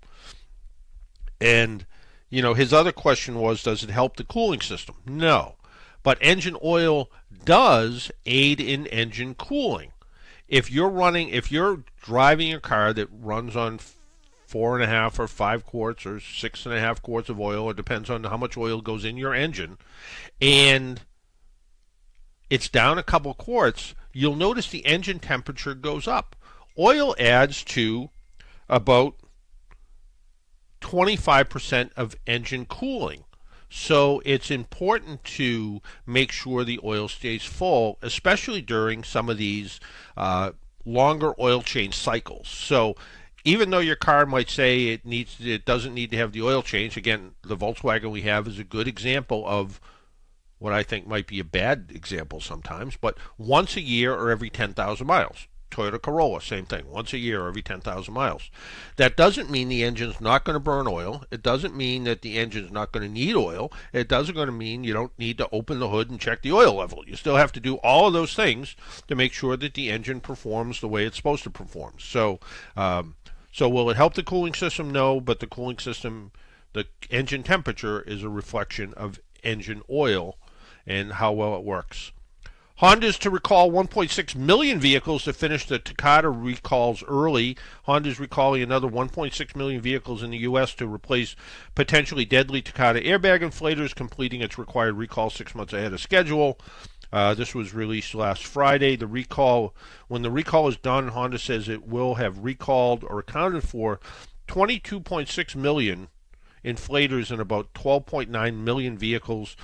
And, his other question was, does it help the cooling system? No. But engine oil does aid in engine cooling. If you're driving a car that runs on 4.5 or 5 quarts or 6.5 quarts of oil, it depends on how much oil goes in your engine, and it's down a couple quarts, you'll notice the engine temperature goes up. Oil adds to about 25% of engine cooling. So it's important to make sure the oil stays full, especially during some of these longer oil change cycles. So even though your car might say it doesn't need to have the oil change, again, the Volkswagen we have is a good example of what I think might be a bad example sometimes, but once a year or every 10,000 miles. Toyota Corolla, same thing, once a year or every 10,000 miles. That doesn't mean the engine's not going to burn oil. It doesn't mean that the engine's not going to need oil. It doesn't going to mean you don't need to open the hood and check the oil level. You still have to do all of those things to make sure that the engine performs the way it's supposed to perform. So will it help the cooling system? No, but the cooling system, the engine temperature is a reflection of engine oil and how well it works. Honda's to recall 1.6 million vehicles to finish the Takata recalls early. Honda's recalling another 1.6 million vehicles in the U.S. to replace potentially deadly Takata airbag inflators, completing its required recall 6 months ahead of schedule. This was released last Friday. When the recall is done, Honda says it will have recalled or accounted for 22.6 million inflators in about 12.9 million vehicles.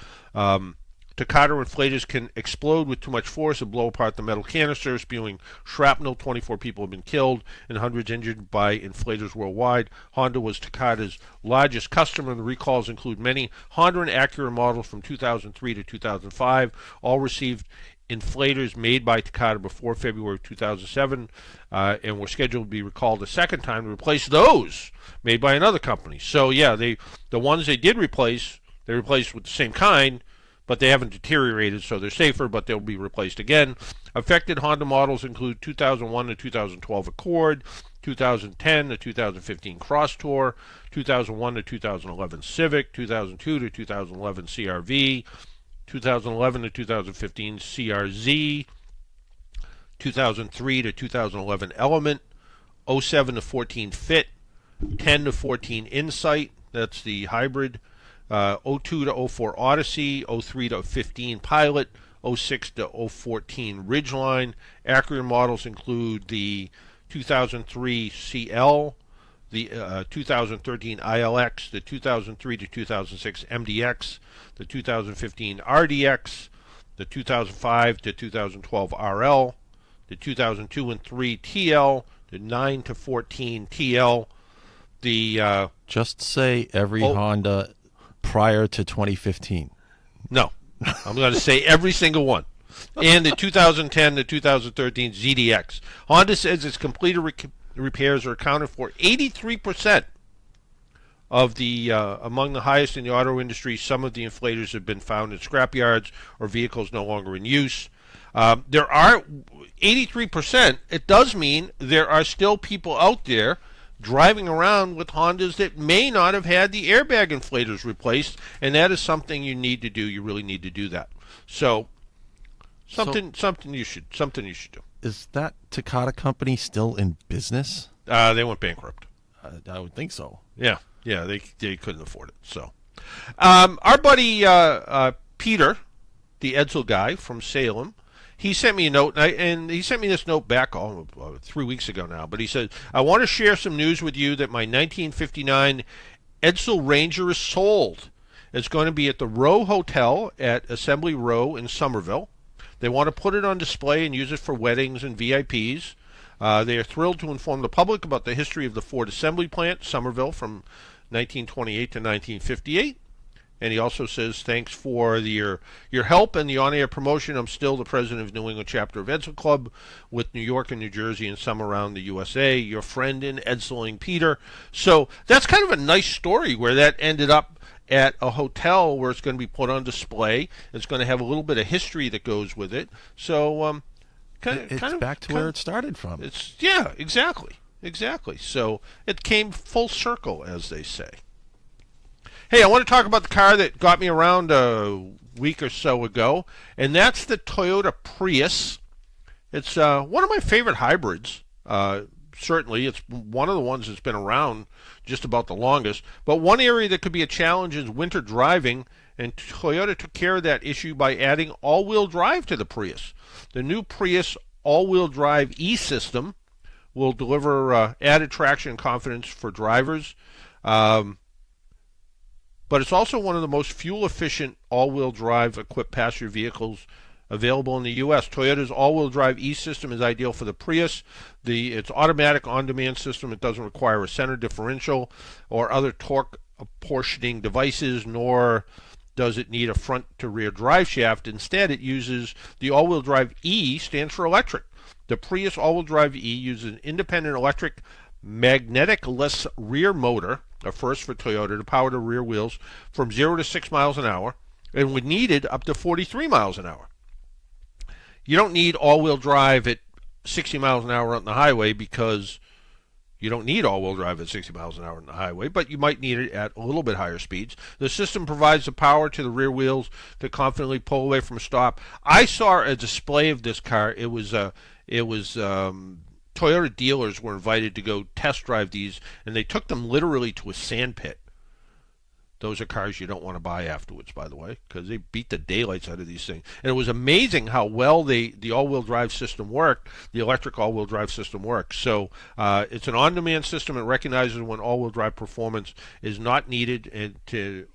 Takata inflators can explode with too much force and blow apart the metal canister, spewing shrapnel. 24 people have been killed and hundreds injured by inflators worldwide. Honda was Takata's largest customer. The recalls include many Honda and Acura models from 2003 to 2005. All received inflators made by Takata before February of 2007. and were scheduled to be recalled a second time to replace those made by another company. So yeah, the ones they did replace, they replaced with the same kind, but they haven't deteriorated, so they're safer, but they'll be replaced again. Affected Honda models include 2001 to 2012 Accord, 2010 to 2015 Cross Tour, 2001 to 2011 Civic, 2002 to 2011 CRV, 2011 to 2015 CRZ, 2003 to 2011 Element, 07 to 14 Fit, 10 to 14 Insight, that's the hybrid, 02 to 04 Odyssey, 03 to 15 Pilot, 06 to 014 Ridgeline. Accurate models include the 2003 CL, the 2013 ILX, the 2003 to 2006 MDX, the 2015 RDX, the 2005 to 2012 RL, the 2002 and 3 TL, the 9 to 14 TL, the just say every Honda prior to 2015. No, I'm going to say every single one. And the 2010 to 2013 ZDX. Honda says its completed repairs are accounted for 83% of the among the highest in the auto industry. Some of the inflators have been found in scrapyards or vehicles no longer in use. There are 83%. It does mean there are still people out there driving around with Hondas that may not have had the airbag inflators replaced, and that is something you need to do. You really need to do that. So something you should do. Is that Takata company still in business? They went bankrupt. I would think so. Yeah, they couldn't afford it. So our buddy Peter, the Edsel guy from Salem, he sent me a note, and he sent me this note back 3 weeks ago now. But he said, I want to share some news with you that my 1959 Edsel Ranger is sold. It's going to be at the Row Hotel at Assembly Row in Somerville. They want to put it on display and use it for weddings and VIPs. They are thrilled to inform the public about the history of the Ford assembly plant, Somerville, from 1928 to 1958. And he also says, thanks for your help and the on-air promotion. I'm still the president of New England chapter of Edsel Club with New York and New Jersey and some around the USA. Your friend in Edseling, Peter. So that's kind of a nice story where that ended up at a hotel where it's going to be put on display. It's going to have a little bit of history that goes with it. So it's back to where it started from. Yeah, exactly. So it came full circle, as they say. Hey, I want to talk about the car that got me around a week or so ago, and that's the Toyota Prius. It's one of my favorite hybrids. Certainly, it's one of the ones that's been around just about the longest. But one area that could be a challenge is winter driving, and Toyota took care of that issue by adding all-wheel drive to the Prius. The new Prius all-wheel drive E-System will deliver added traction and confidence for drivers. But it's also one of the most fuel-efficient all-wheel drive equipped passenger vehicles available in the U.S. Toyota's all-wheel drive E-System is ideal for the Prius. It's automatic on-demand system. It doesn't require a center differential or other torque apportioning devices, nor does it need a front-to-rear drive shaft. Instead, it uses the all-wheel drive E, stands for electric. The Prius all-wheel drive E uses an independent electric magnetic-less rear motor, a first for Toyota, to power the rear wheels from 0 to 6 miles an hour, and when needed, up to 43 miles an hour. You don't need all-wheel drive at 60 miles an hour on the highway because you don't need all-wheel drive at 60 miles an hour on the highway, but you might need it at a little bit higher speeds. The system provides the power to the rear wheels to confidently pull away from a stop. I saw a display of this car. It was Toyota dealers were invited to go test drive these, and they took them literally to a sand pit. Those are cars you don't want to buy afterwards, by the way, because they beat the daylights out of these things. And it was amazing how well the all-wheel drive system worked, the electric all-wheel drive system works. So it's an on-demand system. It recognizes when all-wheel drive performance is not needed to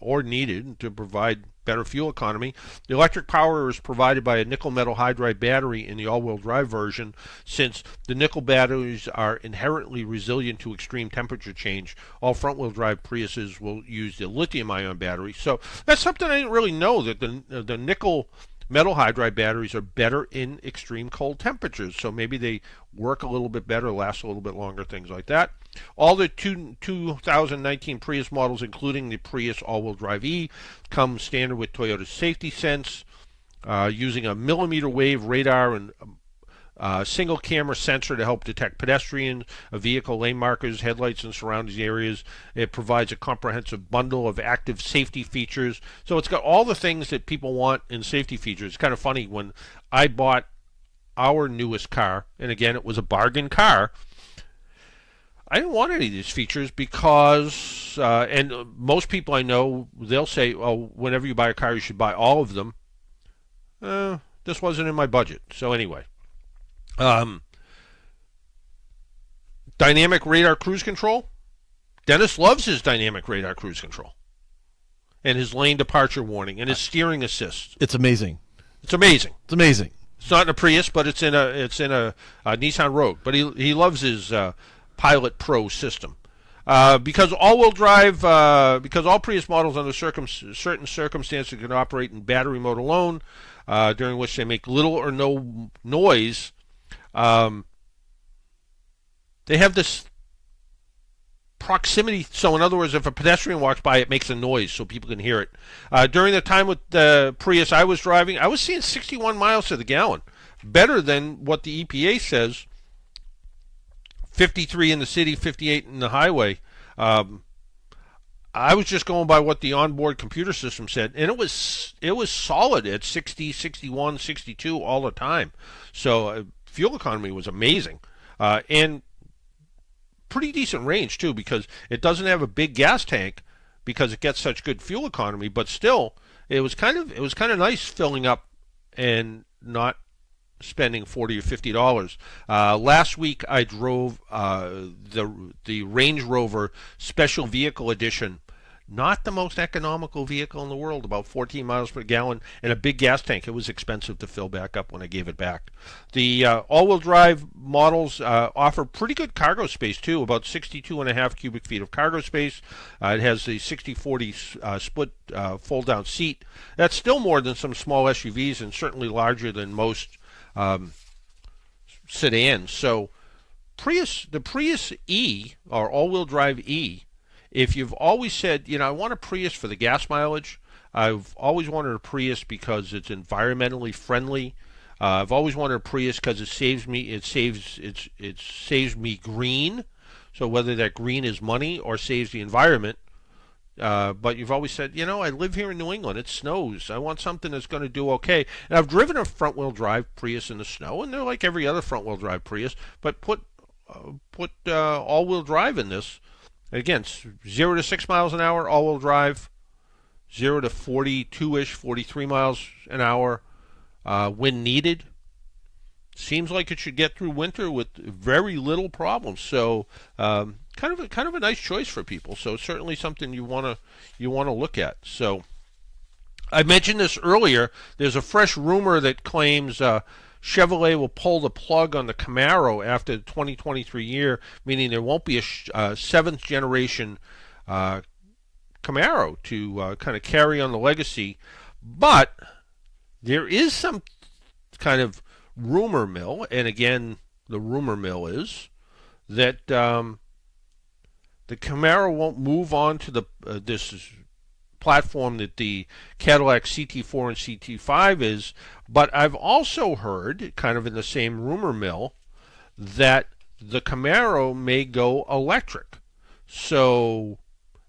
provide better fuel economy. The electric power is provided by a nickel metal hydride battery in the all-wheel drive version. Since the nickel batteries are inherently resilient to extreme temperature change, all front-wheel drive Priuses will use the lithium-ion battery. So that's something I didn't really know, that the nickel metal hydride batteries are better in extreme cold temperatures, so maybe they work a little bit better, last a little bit longer, things like that. All the 2019 Prius models, including the Prius all-wheel drive E, come standard with Toyota's Safety Sense, using a millimeter wave radar and single camera sensor to help detect pedestrians, vehicle lane markers, headlights, and surrounding areas. It provides a comprehensive bundle of active safety features. So it's got all the things that people want in safety features. It's kind of funny, when I bought our newest car, and again, it was a bargain car, I didn't want any of these features because, and most people I know, they'll say, oh, whenever you buy a car, you should buy all of them. This wasn't in my budget. So anyway. Dynamic radar cruise control. Dennis loves his dynamic radar cruise control, and his lane departure warning, and his steering assist. It's amazing. It's amazing. It's amazing. It's not in a Prius, but it's in a Nissan Rogue. But he loves his Pilot Pro system. Because all-wheel drive, because all Prius models under certain circumstances can operate in battery mode alone, during which they make little or no noise. They have this proximity, so in other words, if a pedestrian walks by, it makes a noise so people can hear it. During the time with the Prius I was driving, I was seeing 61 miles to the gallon, better than what the EPA says. 53 in the city, 58 in the highway. I was just going by what the onboard computer system said, and it was solid at 60, 61, 62 all the time. So fuel economy was amazing, and pretty decent range too, because it doesn't have a big gas tank because it gets such good fuel economy. But still, it was kind of nice filling up and not spending $40 or $50. Last week I drove the Range Rover Special Vehicle Edition. Not the most economical vehicle in the world, about 14 miles per gallon, and a big gas tank. It was expensive to fill back up when I gave it back. The all-wheel drive models offer pretty good cargo space too, about 62.5 cubic feet of cargo space. It has the 60-40 split fold-down seat. That's still more than some small SUVs, and certainly larger than most sedans. So the Prius E, or all-wheel drive E, if you've always said, I want a Prius for the gas mileage, I've always wanted a Prius because it's environmentally friendly. I've always wanted a Prius because it saves me green. So whether that green is money or saves the environment, but you've always said, I live here in New England. It snows. I want something that's going to do okay. And I've driven a front-wheel drive Prius in the snow, and they're like every other front-wheel drive Prius, but put all-wheel drive in this. Again, 0 to 6 miles an hour, all-wheel drive. 0 to 42-ish, 43 miles an hour when needed. Seems like it should get through winter with very little problems. So kind of a nice choice for people. So certainly something you want to look at. So I mentioned this earlier. There's a fresh rumor that claims Chevrolet will pull the plug on the Camaro after the 2023 year, meaning there won't be a seventh generation Camaro to kind of carry on the legacy. But there is some kind of rumor mill, and again, the rumor mill is that the Camaro won't move on to this platform that the Cadillac CT4 and CT5 is. But I've also heard, kind of in the same rumor mill, that the Camaro may go electric. So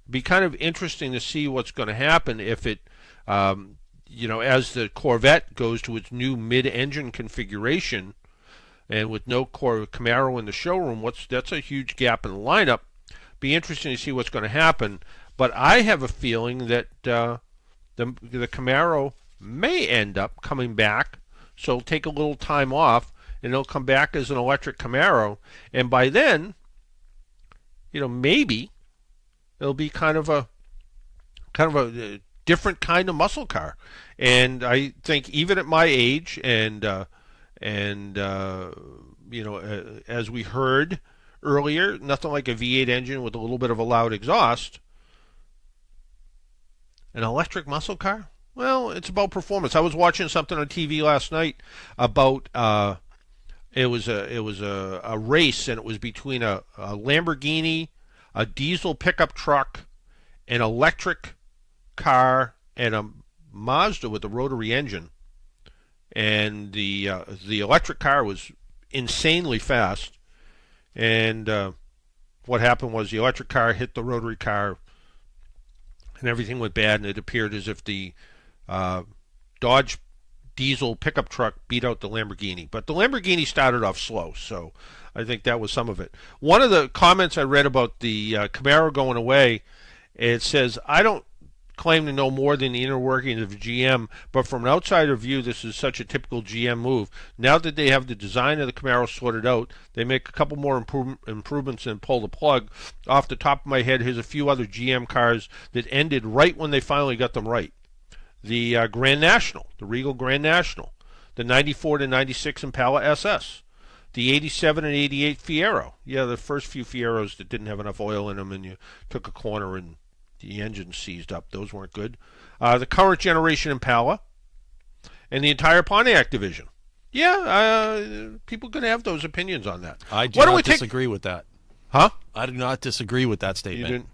be kind of interesting to see what's going to happen if it, as the Corvette goes to its new mid-engine configuration, and with no Camaro in the showroom, that's a huge gap in the lineup. Be interesting to see what's going to happen. But I have a feeling that the Camaro may end up coming back, so it'll take a little time off, and it'll come back as an electric Camaro. And by then, maybe it'll be kind of a different kind of muscle car. And I think even at my age, and as we heard earlier, nothing like a V8 engine with a little bit of a loud exhaust. An electric muscle car? Well, it's about performance. I was watching something on TV last night about it was a race, and it was between a Lamborghini, a diesel pickup truck, an electric car, and a Mazda with a rotary engine. And the electric car was insanely fast. And what happened was the electric car hit the rotary car, and everything went bad. And it appeared as if the Dodge diesel pickup truck beat out the Lamborghini. But the Lamborghini started off slow, so I think that was some of it. One of the comments I read about the Camaro going away, it says, I don't claim to know more than the inner workings of GM, but from an outsider view, this is such a typical GM move. Now that they have the design of the Camaro sorted out, they make a couple more improvements and pull the plug. Off the top of my head, here's a few other GM cars that ended right when they finally got them right. The Grand National, the Regal Grand National, the 94 to 96 Impala SS, the 87 and 88 Fiero. Yeah, the first few Fieros that didn't have enough oil in them, and you took a corner and the engine seized up. Those weren't good. The current generation Impala, and the entire Pontiac division. Yeah, people can have those opinions on that. I do not disagree with that. Huh? I do not disagree with that statement. You didn't?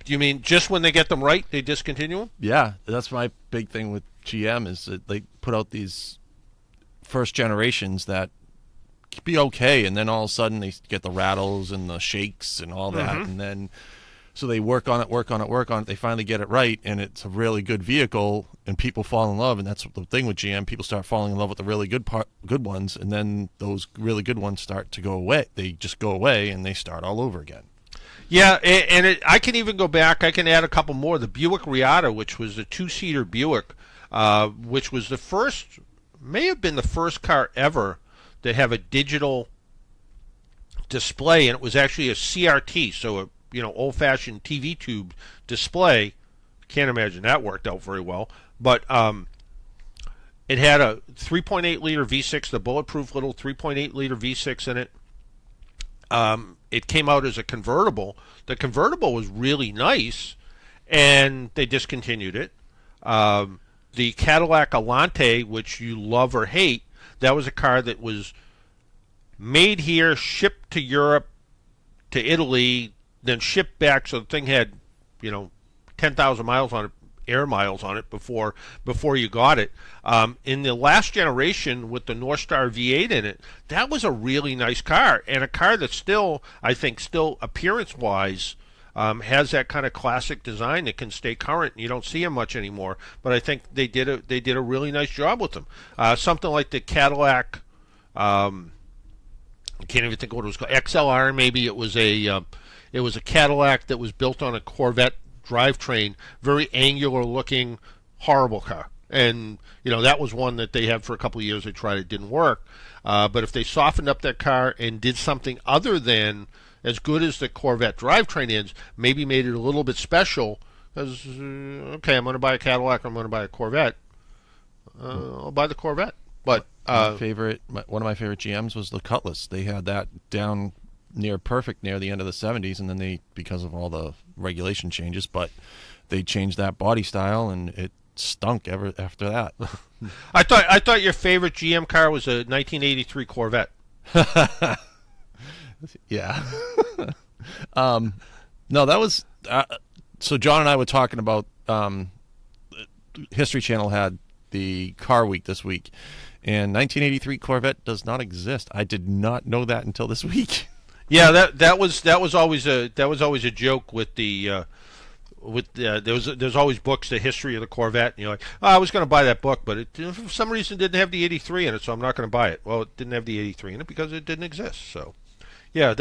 Do you mean just when they get them right, they discontinue them? Yeah, that's my big thing with GM is that they put out these first generations that could be okay, and then all of a sudden they get the rattles and the shakes and all that, and then so they work on it. They finally get it right, and it's a really good vehicle, and people fall in love. And that's the thing with GM. People start falling in love with the really good ones, and then those really good ones start to go away. They just go away, and they start all over again. Yeah, and I can even go back. I can add a couple more. The Buick Riata, which was a two-seater Buick, which was the first, may have been the first car ever to have a digital display, and it was actually a CRT, so a old-fashioned TV tube display. Can't imagine that worked out very well. But it had a 3.8-liter V6, the bulletproof little 3.8-liter V6 in it. It came out as a convertible. The convertible was really nice, and they discontinued it. The Cadillac Alante, which you love or hate, that was a car that was made here, shipped to Europe, to Italy, then shipped back, so the thing had, 10,000 miles on it, air miles on it before you got it. In the last generation with the North Star V8 in it, that was a really nice car, and a car that still, I think, appearance-wise, has that kind of classic design that can stay current, and you don't see them much anymore. But I think they did a really nice job with them. Something like the Cadillac, I can't even think what it was called, XLR. Maybe it was a Cadillac that was built on a Corvette drivetrain, very angular looking, horrible car. And that was one that they had for a couple of years. They tried, it didn't work. But if they softened up that car and did something other than as good as the Corvette drivetrain is, maybe made it a little bit special. Because okay, I'm going to buy a Cadillac, I'm going to buy a Corvette. I'll buy the Corvette. But one of my favorite GMs was the Cutlass. They had that down near perfect near the end of the 70s, and then they, because of all the regulation changes, but they changed that body style, and it stunk ever after that. I thought your favorite GM car was a 1983 Corvette. Yeah. No, that was so John and I were talking about History Channel had the Car Week this week, and 1983 Corvette does not exist. I did not know that until this week. Yeah, that was always a joke with the there's always books, the history of the Corvette, and you're like, I was going to buy that book, but it for some reason didn't have the 83 in it, so I'm not going to buy it. Well, it didn't have the 83 in it because it didn't exist. So, yeah,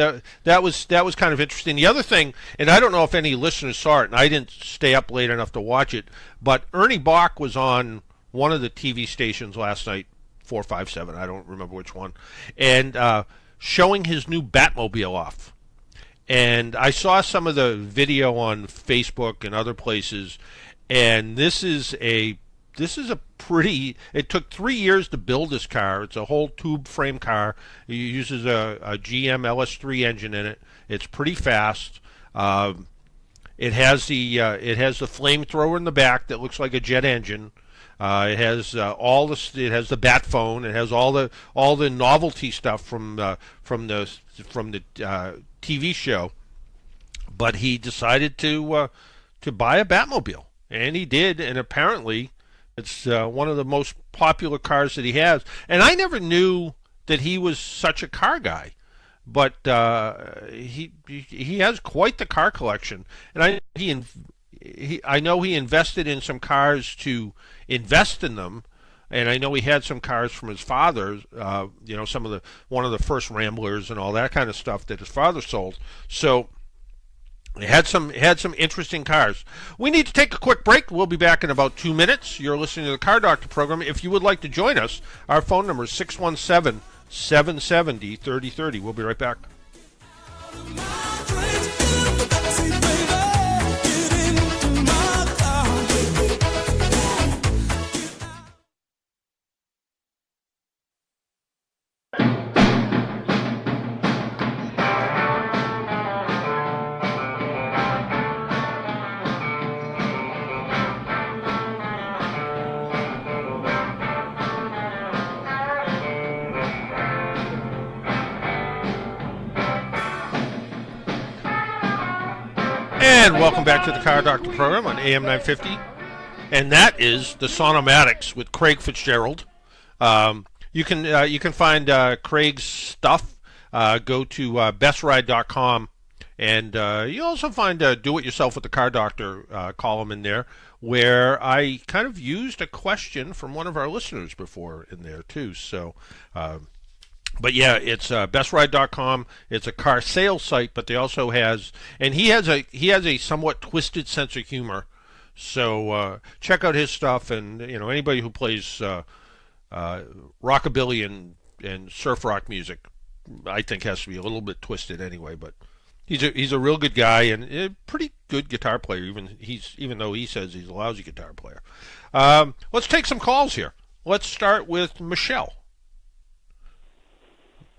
that was kind of interesting. The other thing, and I don't know if any listeners saw it, and I didn't stay up late enough to watch it, but Ernie Bach was on one of the TV stations last night, 457, I don't remember which one, and showing his new Batmobile off. And I saw some of the video on Facebook and other places, and this is a pretty, it took 3 years to build this car. It's a whole tube frame car. It uses a GM LS3 engine in it. It's pretty fast. It has the flamethrower in the back that looks like a jet engine. It has it has the bat phone. It has all the novelty stuff from the TV show. But he decided to buy a Batmobile, and he did. And apparently, it's one of the most popular cars that he has. And I never knew that he was such a car guy, but he has quite the car collection. And I know he invested in some cars to invest in them, and I know he had some cars from his father. One of the first Ramblers and all that kind of stuff that his father sold. So he had some interesting cars. We need to take a quick break. We'll be back in about 2 minutes. You're listening to the Car Doctor program. If you would like to join us, our phone number is 617-770-3030. We'll be right back. And welcome back to the Car Doctor program on AM 950. And that is the Sonomatics with Craig Fitzgerald. You can find Craig's stuff. Go to bestride.com. And you also find Do It Yourself with the Car Doctor column in there, where I kind of used a question from one of our listeners before in there too. So but yeah, it's bestride.com. It's a car sales site, but they also has, and he has a somewhat twisted sense of humor. So check out his stuff, and anybody who plays rockabilly and surf rock music, I think has to be a little bit twisted anyway. But he's a real good guy and a pretty good guitar player. Even though he says he's a lousy guitar player. Let's take some calls here. Let's start with Michelle.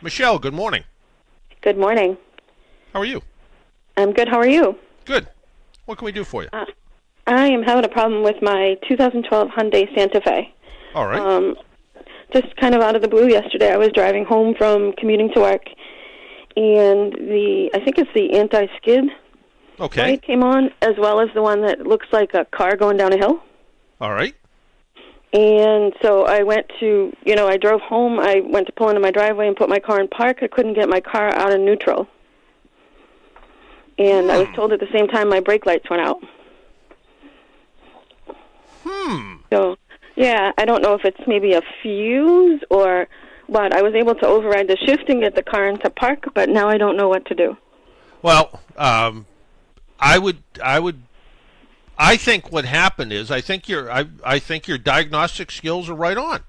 Michelle, good morning. Good morning. How are you? I'm good. How are you? Good. What can we do for you? I am having a problem with my 2012 Hyundai Santa Fe. All right. Just kind of out of the blue yesterday, I was driving home from commuting to work, and I think it's the anti-skid light came on, as well as the one that looks like a car going down a hill. All right. And so I went to, I drove home. I went to pull into my driveway and put my car in park. I couldn't get my car out of neutral. And I was told at the same time my brake lights went out. So, yeah, I don't know if it's maybe a fuse or what. I was able to override the shift and get the car into park, but now I don't know what to do. Well, I think what happened is I think your diagnostic skills are right on.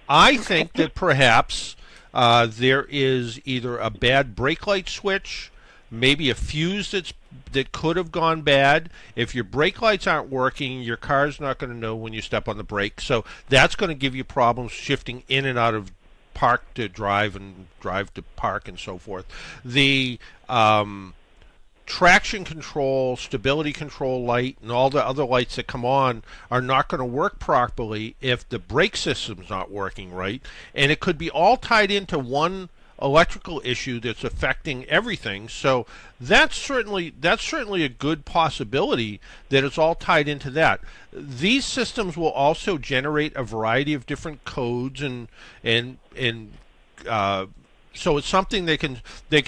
I think that perhaps there is either a bad brake light switch, maybe a fuse that could have gone bad. If your brake lights aren't working, your car's not going to know when you step on the brake. So that's going to give you problems shifting in and out of park to drive and drive to park and so forth. The traction control, stability control light, and all the other lights that come on are not going to work properly if the brake system's not working right. And it could be all tied into one electrical issue that's affecting everything. So that's certainly a good possibility that it's all tied into that. These systems will also generate a variety of different codes and so it's something they can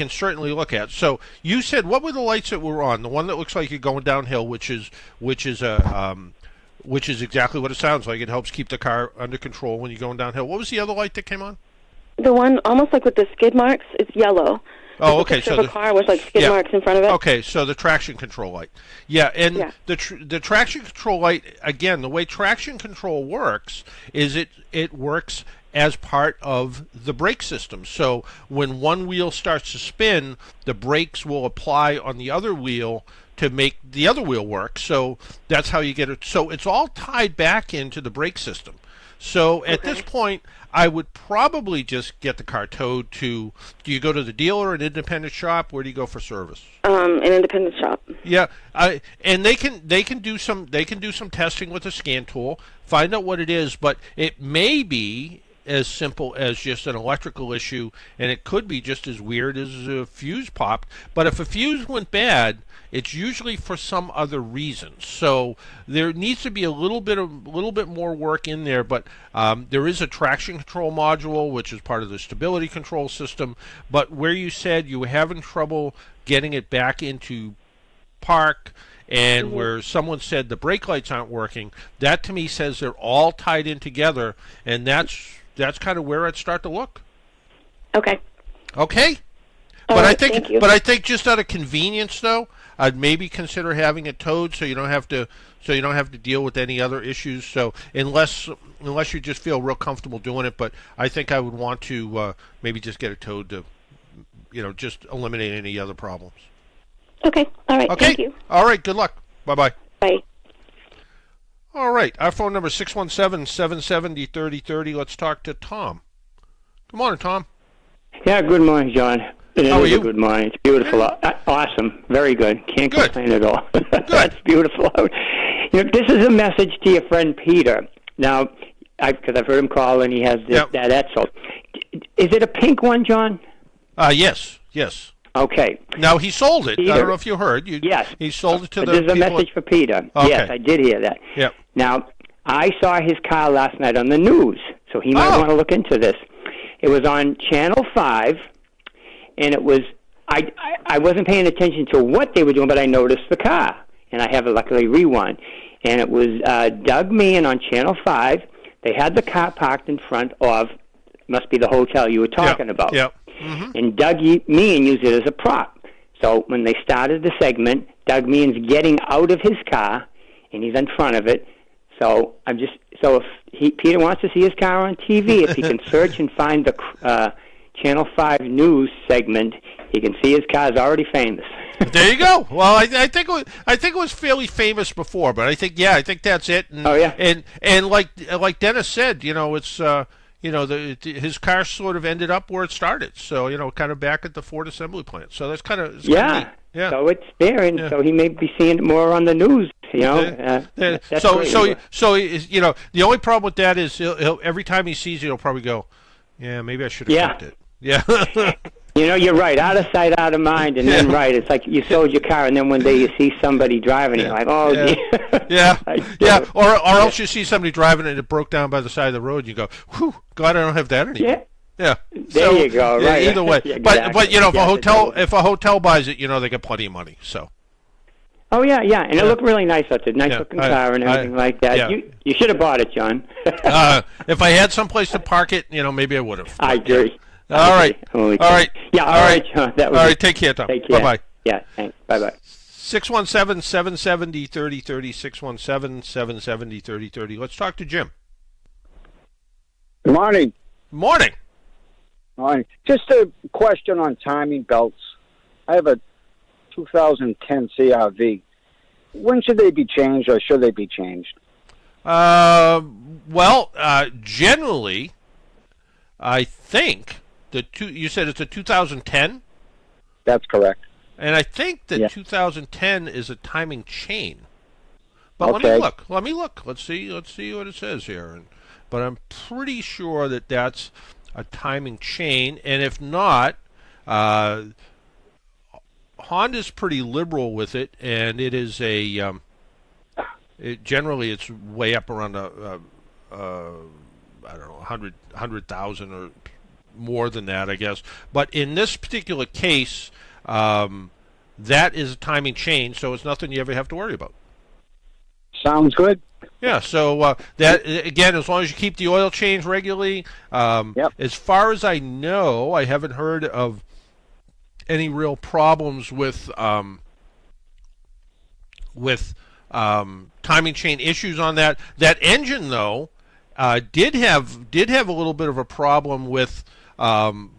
certainly look at. So you said, what were the lights that were on? The one that looks like you're going downhill, which is exactly what it sounds like. It helps keep the car under control when you're going downhill. What was the other light that came on? The one almost like with the skid marks. It's yellow. Oh, okay. So the car with like skid marks in front of it. Okay, so the traction control light. Yeah, and the traction control light, again, the way traction control works is it works as part of the brake system. So when one wheel starts to spin, the brakes will apply on the other wheel to make the other wheel work. So that's how you get it. So it's all tied back into the brake system. So at this point, I would probably just get the car towed to. Do you go to the dealer, an independent shop? Where do you go for service? An independent shop. Yeah, and they can do some testing with a scan tool, find out what it is, but it may be as simple as just an electrical issue, and it could be just as weird as a fuse popped. But if a fuse went bad, it's usually for some other reason. So there needs to be a little bit more work in there. But there is a traction control module, which is part of the stability control system. But where you said you were having trouble getting it back into park, and where someone said the brake lights aren't working, that to me says they're all tied in together, and that's kind of where I'd start to look. Okay. Okay. All right, thank you. But I think just out of convenience, though, I'd maybe consider having it towed so you don't have to deal with any other issues. So unless you just feel real comfortable doing it, but I think I would want to maybe just get it towed to, just eliminate any other problems. Okay. All right. Okay. Thank you. All right. Good luck. Bye-bye. Bye. All right. Our phone number is 617-770-3030. Let's talk to Tom. Good morning, Tom. Yeah, good morning, John. How are you? Good morning. It's beautiful. Awesome. Very good. Can't complain at all. That's beautiful. This is a message to your friend Peter. Now, because I've heard him call and he has that Etzel. Is it a pink one, John? Yes. Okay. Now, he sold it. Peter, I don't know if you heard. Yes. He sold it to the There's a people message for Peter. Okay. Yes, I did hear that. Yep. Now, I saw his car last night on the news, so he might want to look into this. It was on Channel 5, and it was, I wasn't paying attention to what they were doing, but I noticed the car, and I have it luckily rewind. And it was Doug Meehan on Channel 5. They had the car parked in front of, must be the hotel you were talking about. Yep. Mm-hmm. And Doug Meehan used it as a prop. So when they started the segment, Doug Meehan's getting out of his car, and he's in front of it. So if Peter wants to see his car on TV, if he can search and find the Channel 5 news segment, he can see his car's already famous. There you go. Well, I think it was fairly famous before, but I think that's it. And, and like Dennis said, it's his car sort of ended up where it started. So kind of back at the Ford assembly plant. So that's kind of yeah. So it's there, and so he may be seeing it more on the news. The only problem with that is he'll every time he sees it, he'll probably go, yeah, maybe I should have kept it. Yeah. You're right. Out of sight, out of mind, and then it's like you sold your car, and then one day you see somebody driving it, you're like, oh, yeah. Or else you see somebody driving it and it broke down by the side of the road, and you go, whew, glad I don't have that anymore. Yeah. There you go. Right. Either way, but if a hotel buys it, they get plenty of money. So. Oh yeah, and it looked really nice out there, nice looking car and everything like that. Yeah. You should have bought it, John. If I had some place to park it, maybe I would have. I agree. All right. Yeah. All right, John. That was all right. Take care, Tom. Take care. Bye-bye. Yeah. Thanks. Bye-bye. 617-770-3030. 617-770-3030. Let's talk to Jim. Good morning. Morning. Morning. Just a question on timing belts. I have a 2010 CRV. When should they be changed, or should they be changed? Generally, I think you said it's a 2010? That's correct. And I think that 2010 is a timing chain. But okay. Let me look. Let's see what it says here. But I'm pretty sure that that's a timing chain, and if not, Honda's pretty liberal with it, and it is generally it's way up around I don't know, 100,000 or more than that, I guess. But in this particular case, that is a timing chain, so it's nothing you ever have to worry about. Sounds good. Yeah, so that again, as long as you keep the oil change regularly. As far as I know, I haven't heard of any real problems with timing chain issues on that. That engine, though, did have a little bit of a problem with oil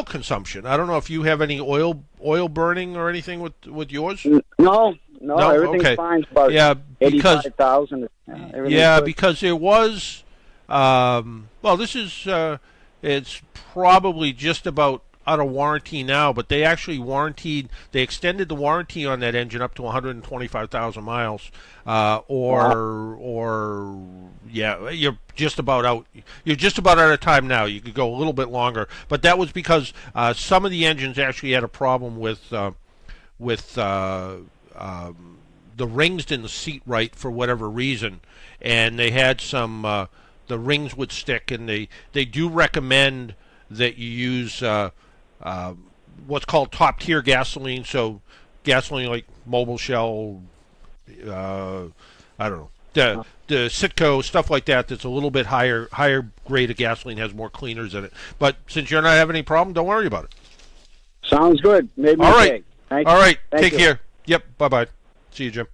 consumption. I don't know if you have any oil burning or anything with yours. No, No, everything's okay. fine. It's about Yeah, because 85,000. Because there was. Well, this is. It's probably just about out of warranty now, but they actually they extended the warranty on that engine up to 125,000 miles, you're just about out. You're just about out of time now. You could go a little bit longer, but that was because some of the engines actually had a problem with the rings didn't seat right for whatever reason, and they had some. The rings would stick, and they do recommend that you use what's called top-tier gasoline, so gasoline like Mobile Shell, I don't know, the Citgo, stuff like that, that's a little bit higher grade of gasoline, has more cleaners in it. But since you're not having any problem, don't worry about it. Sounds good. Maybe. All right. Thank All you. right. Thank Take you. care. Yep. Bye-bye. See you, Jim.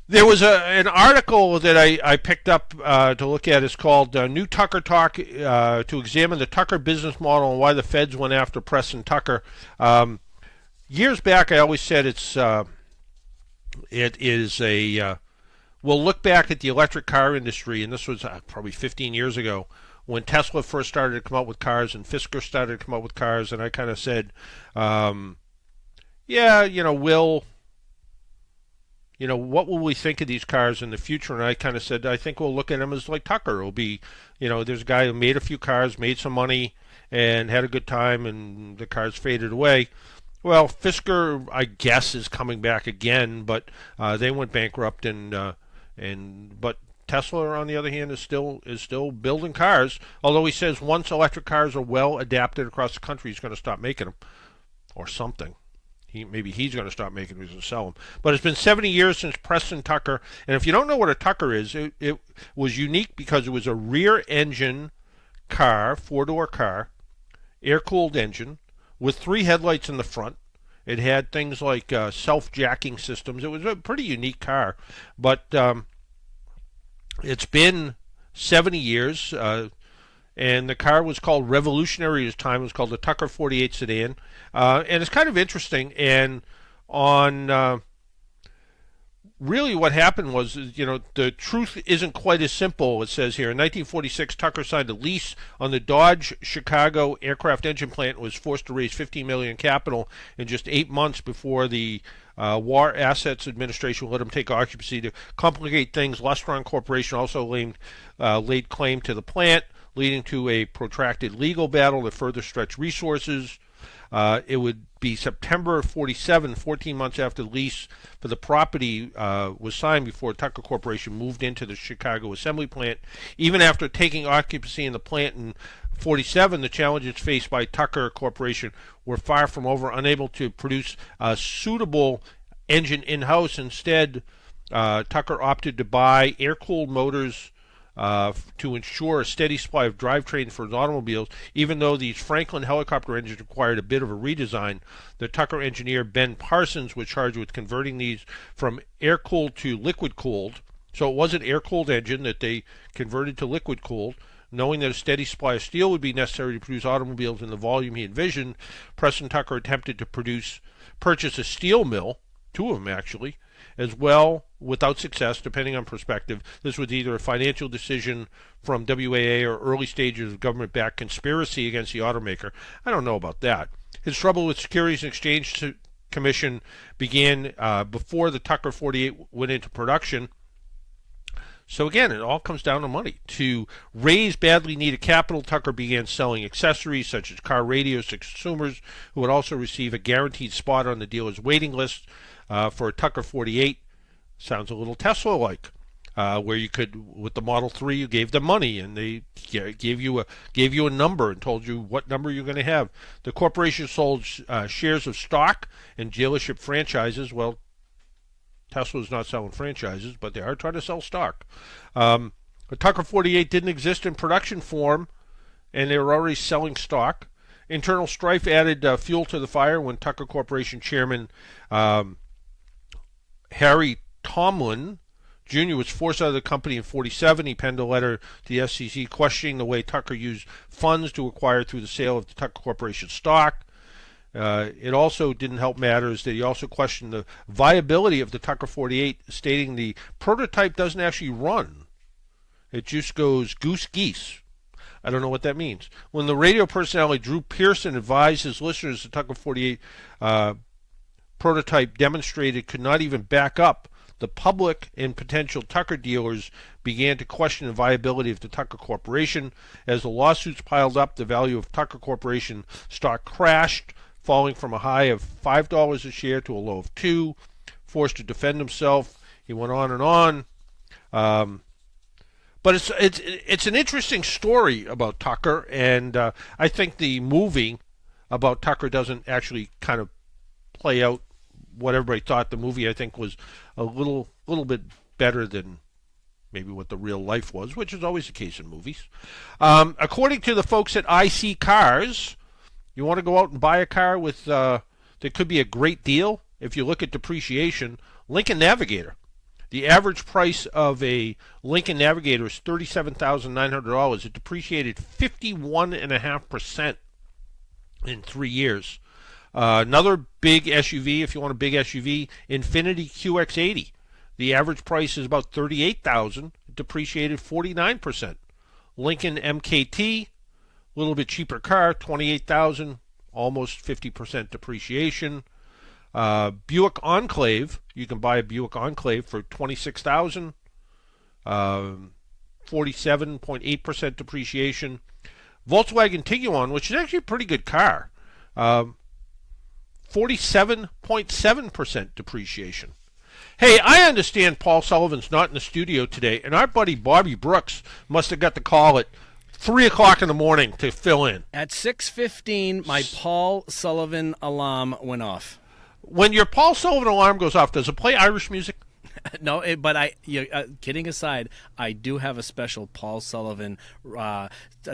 There was an article that I picked up to look at. It's called New Tucker Talk, to examine the Tucker business model and why the feds went after Preston Tucker. Years back, I always said it is a we'll look back at the electric car industry, and this was probably 15 years ago when Tesla first started to come out with cars and Fisker started to come out with cars, and I kind of said, what will we think of these cars in the future? And I kind of said, I think we'll look at them as like Tucker. It'll be, there's a guy who made a few cars, made some money, and had a good time, and the cars faded away. Well, Fisker, I guess, is coming back again, but they went bankrupt, but Tesla, on the other hand, is still building cars. Although he says once electric cars are well adapted across the country, he's going to stop making them, or something. Maybe he's going to stop making them, he's going to sell them. But it's been 70 years since Preston Tucker, and if you don't know what a Tucker is, it was unique because it was a rear-engine car, four-door car, air-cooled engine, with 3 headlights in the front. It had things like self-jacking systems. It was a pretty unique car, but it's been 70 years, and the car was called revolutionary at its time. It was called the Tucker 48 sedan, and it's kind of interesting. And on really what happened was, the truth isn't quite as simple. It says here, in 1946, Tucker signed a lease on the Dodge Chicago aircraft engine plant and was forced to raise $15 million in capital in just 8 months before the War Assets Administration let him take occupancy. To complicate things, Lustron Corporation also laid claim to the plant, leading to a protracted legal battle that further stretched resources. It would be September of 47, 14 months after the lease for the property was signed, before Tucker Corporation moved into the Chicago assembly plant. Even after taking occupancy in the plant in 47, the challenges faced by Tucker Corporation were far from over. Unable to produce a suitable engine in-house, instead, Tucker opted to buy air-cooled motors to ensure a steady supply of drivetrains for its automobiles. Even though these Franklin helicopter engines required a bit of a redesign, the Tucker engineer Ben Parsons was charged with converting these from air-cooled to liquid-cooled. So it was an air-cooled engine that they converted to liquid-cooled. Knowing that a steady supply of steel would be necessary to produce automobiles in the volume he envisioned, Preston Tucker attempted to purchase a steel mill, 2 of them actually, as well, without success, depending on perspective. This was either a financial decision from WAA or early stages of government-backed conspiracy against the automaker. I don't know about that. His trouble with Securities and Exchange Commission began before the Tucker 48 went into production. So again, it all comes down to money. To raise badly needed capital, Tucker began selling accessories such as car radios to consumers who would also receive a guaranteed spot on the dealer's waiting list for a Tucker 48. Sounds a little Tesla-like, where you could, with the Model 3, you gave them money and they gave you a number and told you what number you're going to have. The corporation sold shares of stock and dealership franchises. Well, Tesla's not selling franchises, but they are trying to sell stock. The Tucker 48 didn't exist in production form, and they were already selling stock. Internal strife added fuel to the fire when Tucker Corporation Chairman Harry Tomlin Jr. was forced out of the company in 47. He penned a letter to the SEC questioning the way Tucker used funds to acquire through the sale of the Tucker Corporation stock. It also didn't help matters that he also questioned the viability of the Tucker 48, stating the prototype doesn't actually run. It just goes goose geese. I don't know what that means. When the radio personality Drew Pearson advised his listeners the Tucker 48 prototype demonstrated could not even back up, the public and potential Tucker dealers began to question the viability of the Tucker Corporation. As the lawsuits piled up, the value of Tucker Corporation stock crashed, falling from a high of $5 a share to a low of $2. Forced to defend himself, he went on and on. But it's an interesting story about Tucker, and I think the movie about Tucker doesn't actually kind of play out what everybody thought. The movie, I think, was a little bit better than maybe what the real life was, which is always the case in movies. According to the folks at IC Cars, you want to go out and buy a car with that could be a great deal. If you look at depreciation, Lincoln Navigator. The average price of a Lincoln Navigator is $37,900. It depreciated 51.5% in 3 years. Another big SUV, if you want a big SUV, Infiniti QX80. The average price is about $38,000. It depreciated 49%. Lincoln MKT, a little bit cheaper car, $28,000, almost 50% depreciation. Buick Enclave, you can buy a Buick Enclave for $26,000, 47.8% depreciation. Volkswagen Tiguan, which is actually a pretty good car, 47.7% depreciation. Hey, I understand Paul Sullivan's not in the studio today, and our buddy Bobby Brooks must have got the call at 3 o'clock in the morning to fill in. At 6:15, my Paul Sullivan alarm went off. When your Paul Sullivan alarm goes off, does it play Irish music? No, but kidding aside, I do have a special Paul Sullivan a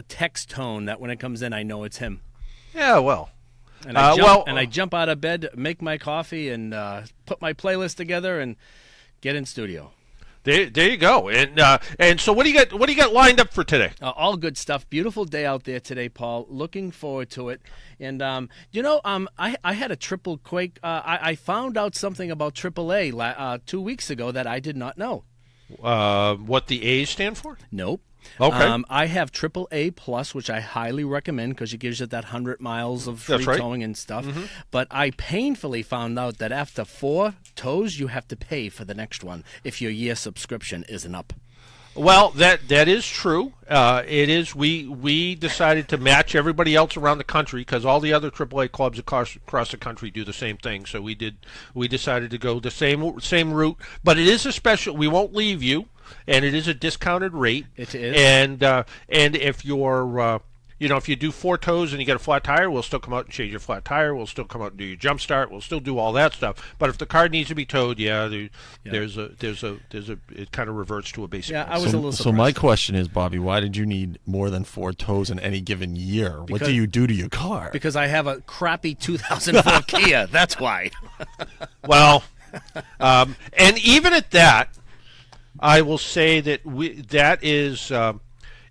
text tone that when it comes in, I know it's him. Yeah, well. And I jump out of bed, make my coffee, and put my playlist together and get in studio. There you go. And so what do you got lined up for today? All good stuff. Beautiful day out there today, Paul. Looking forward to it. And I had a triple quake. I found out something about AAA 2 weeks ago that I did not know. What the A's stand for? Nope. Okay. I have AAA Plus, which I highly recommend because it gives you that 100 miles of free towing and stuff. Mm-hmm. But I painfully found out that after 4 tows, you have to pay for the next one if your year subscription isn't up. Well, that is true. It is. We decided to match everybody else around the country because all the other AAA clubs across the country do the same thing. So we decided to go the same route. But it is a special. We won't leave you. And it is a discounted rate. It is. And if you're, if you do 4 tows and you get a flat tire, we'll still come out and change your flat tire. We'll still come out and do your jump start. We'll still do all that stuff. But if the car needs to be towed, it kind of reverts to a basic. Yeah, I was a little surprised. So my question is, Bobby, why did you need more than 4 tows in any given year? What do you do to your car? Because I have a crappy 2004 Kia. That's why. Well, and even at that, I will say that that is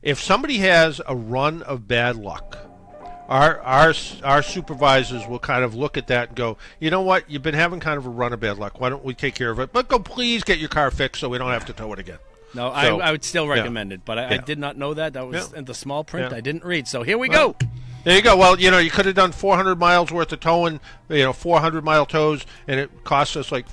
if somebody has a run of bad luck, our supervisors will kind of look at that and go, you know what, you've been having kind of a run of bad luck. Why don't we take care of it? But please get your car fixed so we don't have to tow it again. No, so, I would still recommend it, but I did not know that. That was in the small print. I didn't read. So here we go. There you go. Well, you could have done 400 miles worth of towing, 400-mile tows, and it cost us like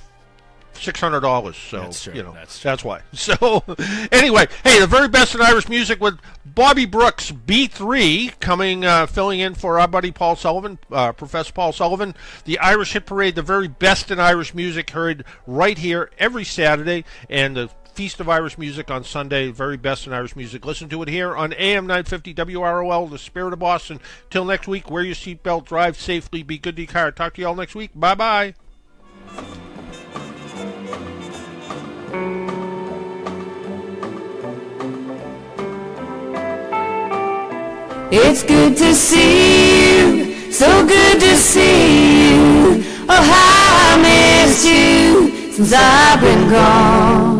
$600. So that's true. That's why. So anyway, hey, the very best in Irish music with Bobby Brooks, B3, coming filling in for our buddy Paul Sullivan, Professor Paul Sullivan. The Irish Hit Parade, the very best in Irish music, heard right here every Saturday, and the Feast of Irish Music on Sunday, very best in Irish music. Listen to it here on AM 950 WROL, the Spirit of Boston. Till next week, wear your seatbelt, drive safely, be good to your car. Talk to you all next week. Bye-bye. It's good to see you, so good to see you. Oh, how I missed you since I've been gone.